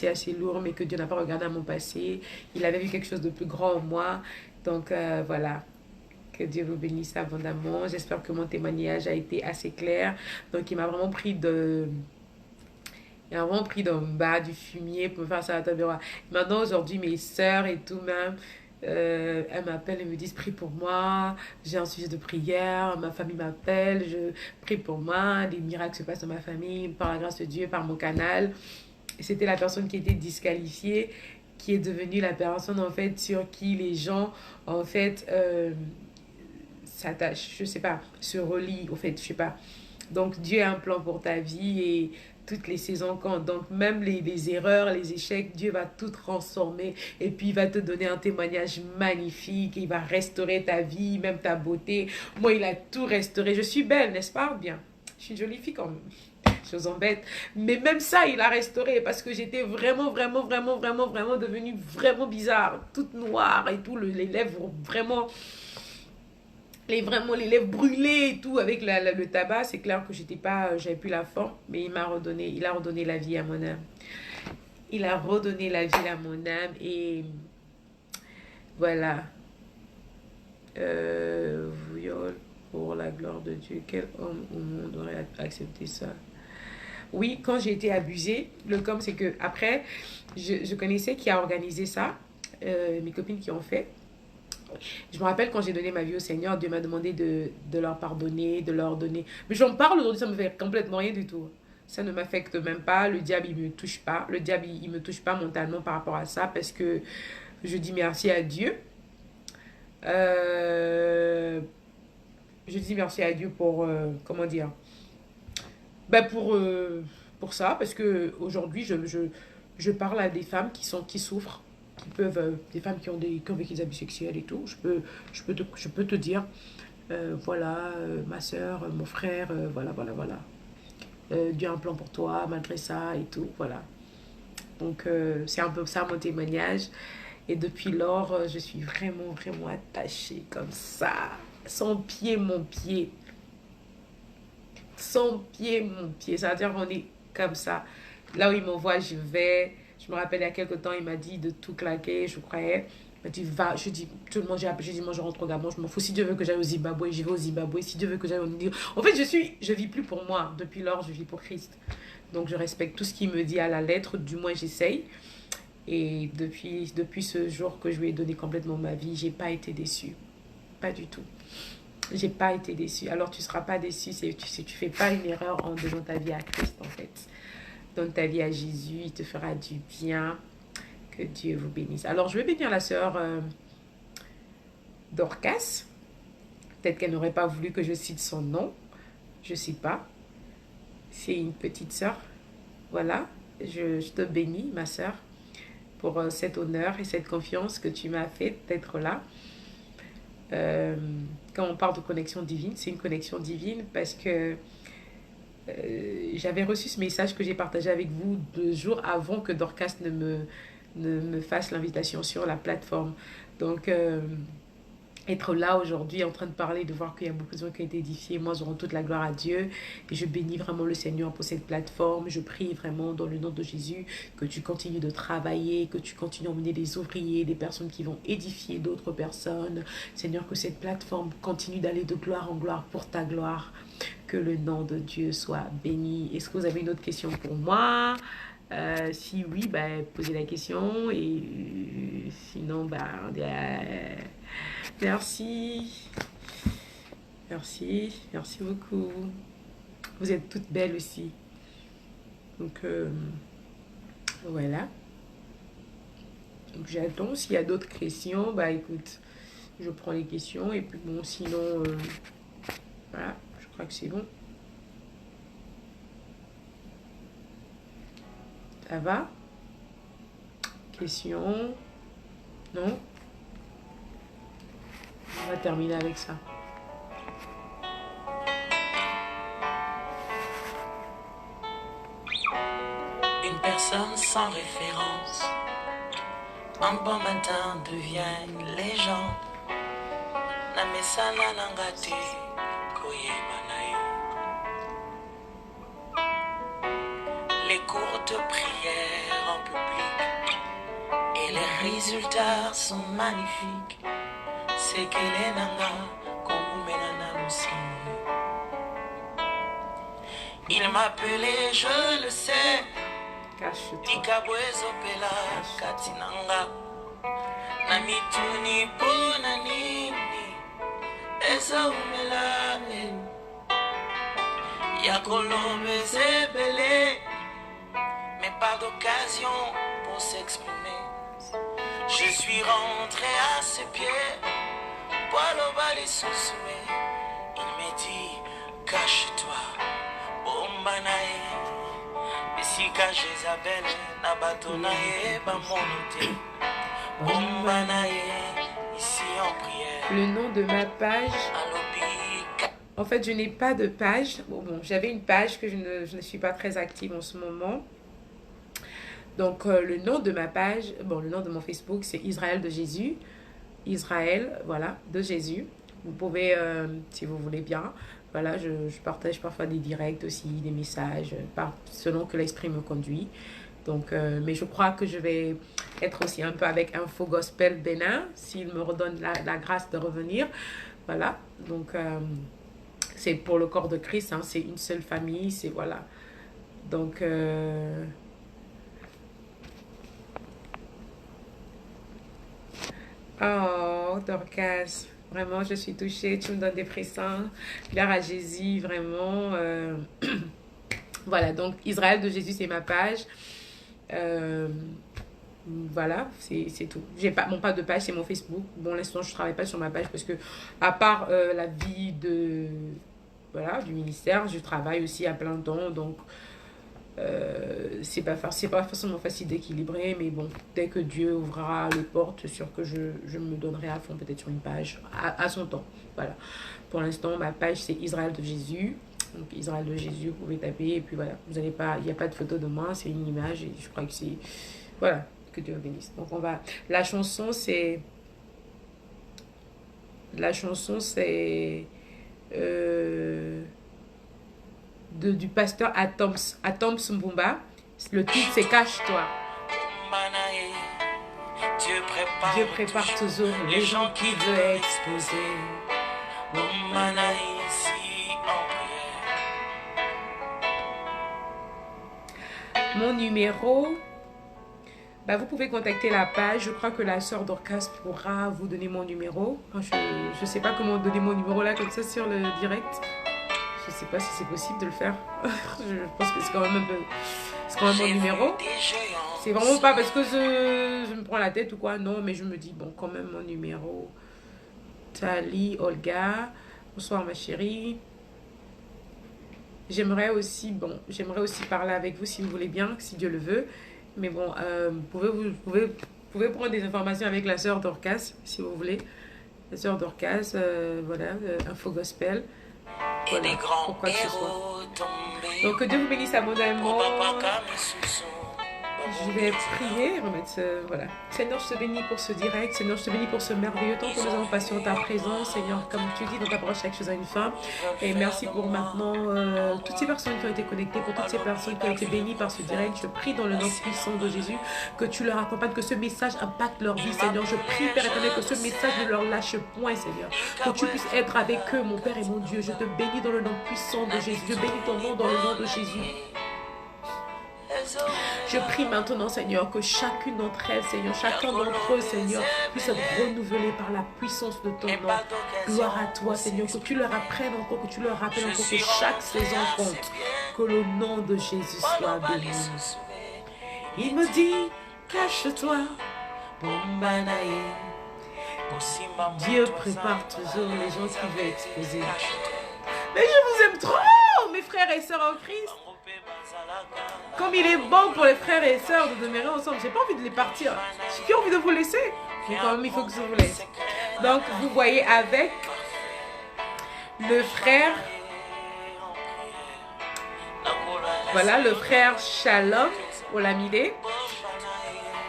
Speaker 2: assez lourd, mais que Dieu n'a pas regardé à mon passé. Il avait vu quelque chose de plus grand en moi. Donc, voilà. Que Dieu vous bénisse abondamment. J'espère que mon témoignage a été assez clair. Donc, il m'a vraiment pris d'en bas du fumier pour me faire ça à la table. Maintenant, aujourd'hui, mes sœurs et tout même, elles m'appellent et me disent prie pour moi, j'ai un sujet de prière, ma famille m'appelle, je prie pour moi, des miracles se passent dans ma famille, par la grâce de Dieu, par mon canal. Et c'était la personne qui était disqualifiée, qui est devenue la personne en fait sur qui les gens en fait s'attachent, je sais pas, se relient, au fait, je sais pas. Donc Dieu a un plan pour ta vie et toutes les saisons quand donc même les erreurs, les échecs, Dieu va tout transformer et puis il va te donner un témoignage magnifique, il va restaurer ta vie, même ta beauté. Moi, il a tout restauré. Je suis belle, n'est-ce pas? Bien. Je suis une jolie fille quand même. Chose embête. Mais même ça, il a restauré parce que j'étais vraiment devenue vraiment bizarre, toute noire et tout, les lèvres vraiment les lèvres brûlées et tout avec le tabac. C'est clair que j'avais plus la forme, mais il a redonné la vie à mon âme. Il a redonné la vie à mon âme et voilà. Viol pour la gloire de Dieu. Quel homme au monde aurait accepté ça? Oui, quand j'ai été abusée, le com c'est que après, je connaissais qui a organisé ça, mes copines qui ont fait. Je me rappelle quand j'ai donné ma vie au Seigneur, Dieu m'a demandé de leur pardonner, de leur donner. Mais j'en parle aujourd'hui, ça me fait complètement rien du tout. Ça ne m'affecte même pas. Le diable, il me touche pas. Le diable, il me touche pas mentalement par rapport à ça parce que je dis merci à Dieu. Je dis merci à Dieu pour, comment dire, ben pour ça, parce que aujourd'hui je parle à des femmes qui souffrent, qui peuvent, des femmes qui ont vécu des abus sexuels et tout. Je peux te dire, voilà, ma soeur, mon frère, voilà. Dieu a un plan pour toi, malgré ça et tout, voilà. Donc, c'est un peu ça mon témoignage. Et depuis lors, je suis vraiment attachée comme ça. Son pied, mon pied. Son pied, mon pied. C'est-à-dire qu'on est comme ça. Là où il m'envoie, je vais. Je me rappelle, il y a quelques temps, il m'a dit de tout claquer, je croyais. Il m'a dit, va. Je dis, tout le monde, j'ai dit, moi, je rentre au Gabon, je m'en fous. Si Dieu veut que j'aille au Zimbabwe, j'y vais au Zimbabwe. Si Dieu veut que j'aille au Niger. En fait, je vis plus pour moi. Depuis lors, je vis pour Christ. Donc, je respecte tout ce qu'il me dit à la lettre. Du moins, j'essaye. Et depuis ce jour que je lui ai donné complètement ma vie, j'ai pas été déçue. Pas du tout. J'ai pas été déçue. Alors, tu seras pas déçu si tu fais pas une erreur en donnant ta vie à Christ, en fait. Donne ta vie à Jésus, il te fera du bien. Que Dieu vous bénisse. Alors, je vais bénir la sœur Dorcas. Peut-être qu'elle n'aurait pas voulu que je cite son nom. Je sais pas. C'est une petite sœur. Voilà. Je te bénis, ma sœur, pour cet honneur et cette confiance que tu m'as fait d'être là. Quand on parle de connexion divine, c'est une connexion divine parce que j'avais reçu ce message que j'ai partagé avec vous 2 jours avant que Dorcas ne me fasse l'invitation sur la plateforme. Donc, être là aujourd'hui en train de parler, de voir qu'il y a beaucoup de gens qui ont été édifiés, moi je rends toute la gloire à Dieu et je bénis vraiment le Seigneur pour cette plateforme. Je prie vraiment dans le nom de Jésus que tu continues de travailler, que tu continues à emmener des ouvriers, des personnes qui vont édifier d'autres personnes. Seigneur, que cette plateforme continue d'aller de gloire en gloire pour ta gloire. Que le nom de Dieu soit béni. Est-ce que vous avez une autre question pour moi? Si oui, posez la question et sinon, merci. Merci beaucoup. Vous êtes toutes belles aussi. Donc, voilà. Donc, j'attends. S'il y a d'autres questions, écoute, je prends les questions. Et puis, bon, sinon, voilà, je crois que c'est bon. Ça va? Question? Non? On va terminer avec ça.
Speaker 1: personne sans référence. Un bon matin devient une légende. Namesana nangate koyebanae. Les courtes prières en public et les résultats sont magnifiques. C'est que les nanga komumenana lusine. Il m'appelait, je le sais. Tikabwezo pela katinanga. Namituni ponanini. Esa umela. Yakolombe zebele. Mais pas d'occasion pour s'exprimer. Je suis rentré à ses pieds. Poiloba les sous-soués. Il m'a dit, cache-toi. Bombanae. Mesika Jezabel. Nabatonae. Bamonote. Bombanae. Ici en prière.
Speaker 2: Le nom de ma page. En fait, je n'ai pas de page. Bon, j'avais une page que je ne suis pas très active en ce moment. Donc, le nom de ma page, le nom de mon Facebook, c'est Israël de Jésus. Israël, voilà, de Jésus. Vous pouvez, si vous voulez bien, voilà, je partage parfois des directs aussi, des messages, selon que l'esprit me conduit. Donc, mais je crois que je vais être aussi un peu avec Info Gospel Bénin, s'il me redonne la grâce de revenir. Voilà, donc c'est pour le corps de Christ, hein, c'est une seule famille, c'est voilà. Donc, oh, Dorcas, vraiment, je suis touchée, tu me donnes des frissons. Gloire à Jésus, vraiment. Voilà, donc Israël de Jésus, c'est ma page. Voilà, c'est tout. J'ai pas de page, c'est mon Facebook. Bon, l'instant, je travaille pas sur ma page parce que, à part la vie du ministère, je travaille aussi à plein temps. Donc, c'est pas forcément facile d'équilibrer, mais bon, dès que Dieu ouvrira les portes, c'est sûr que je me donnerai à fond peut-être sur une page à son temps. Voilà. Pour l'instant, ma page, c'est Israël de Jésus. Donc, Israël de Jésus, vous pouvez taper, et puis voilà. Il n'y a pas de photo de moi, c'est une image, et je crois que c'est... Voilà, que Dieu bénisse. Donc, on va... La chanson, c'est... du pasteur Atom Sumbumba. Le titre, c'est Cache-toi. Dieu prépare toujours les gens qui veulent exposer. Mon numéro, vous pouvez contacter la page. Je crois que la sœur Dorcas pourra vous donner mon numéro. Je ne sais pas comment donner mon numéro là comme ça sur le direct. Je ne sais pas si c'est possible de le faire. Je pense que c'est quand même un peu... C'est quand même mon numéro. C'est vraiment pas parce que je me prends la tête ou quoi. Non, mais je me dis, bon, quand même mon numéro. Tali, Olga. Bonsoir ma chérie. J'aimerais aussi parler avec vous si vous voulez bien, si Dieu le veut. Mais bon, vous pouvez prendre des informations avec la sœur Dorcas, si vous voulez. La sœur Dorcas, voilà, Info Gospel. Voilà, pour quoi que ce soit. Donc, que Dieu vous bénisse abondamment. Je vais prier, remettre voilà. Seigneur, je te bénis pour ce direct. Seigneur, je te bénis pour ce merveilleux temps que nous avons passé en ta présence. Seigneur, comme tu dis, dans ta parole, chaque chose a une fin. Et merci pour maintenant toutes ces personnes qui ont été connectées, pour toutes ces personnes qui ont été bénies par ce direct. Je prie dans le nom puissant de Jésus que tu leur accompagnes, que ce message impacte leur vie, Seigneur. Je prie, Père éternel, que ce message ne leur lâche point, Seigneur. Que tu puisses être avec eux, mon Père et mon Dieu. Je te bénis dans le nom puissant de Jésus. Je bénis ton nom dans le nom de Jésus. Je prie maintenant, Seigneur, que chacune d'entre elles, Seigneur, chacun d'entre eux, Seigneur, puisse être renouvelé par la puissance de ton nom. Gloire à toi, Seigneur, que tu leur apprennes encore, que tu leur rappelles encore que chaque saison compte. Que le nom de Jésus soit béni. Il me dit, cache-toi, Dieu prépare toujours les gens qui veulent exposer. Mais je vous aime trop, mes frères et sœurs en Christ. Comme il est bon pour les frères et sœurs de demeurer ensemble. J'ai pas envie de les partir. J'ai envie de vous laisser. Mais quand même, il faut que je vous laisse. Donc, vous voyez avec le frère. Voilà, le frère Shalom. Olamide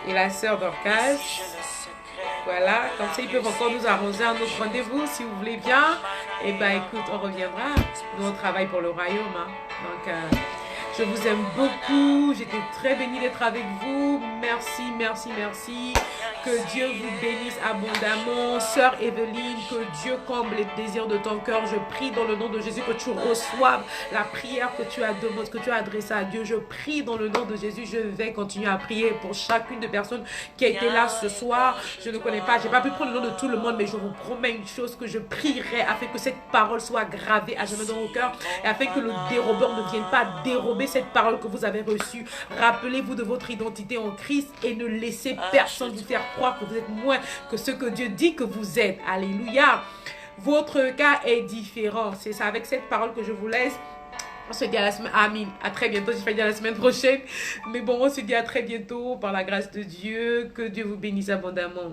Speaker 2: et la sœur Dorcas. Voilà, comme ça ils peuvent encore nous arroser un autre rendez-vous si vous voulez bien. Et ben écoute, on reviendra. Nous on travaille pour le royaume. Hein. Donc je vous aime beaucoup. J'étais très bénie d'être avec vous. Merci, merci, merci. Que Dieu vous bénisse abondamment. Sœur Evelyne, que Dieu comble les désirs de ton cœur. Je prie dans le nom de Jésus que tu reçoives la prière que tu as demandé, que tu as adressée à Dieu. Je prie dans le nom de Jésus. Je vais continuer à prier pour chacune des personnes qui a été là ce soir. Je ne connais pas, je n'ai pas pu prendre le nom de tout le monde, mais je vous promets une chose, que je prierai afin que cette parole soit gravée à jamais dans vos cœurs et afin que le dérobeur ne vienne pas dérober cette parole que vous avez reçue. Rappelez-vous de votre identité en Christ et ne laissez personne vous faire croire que vous êtes moins que ce que Dieu dit que vous êtes. Alléluia. Votre cas est différent. C'est ça, avec cette parole que je vous laisse. On se dit à la semaine, amen, à très bientôt, je vais dire à la semaine prochaine. Mais bon, on se dit à très bientôt par la grâce de Dieu. Que Dieu vous bénisse abondamment.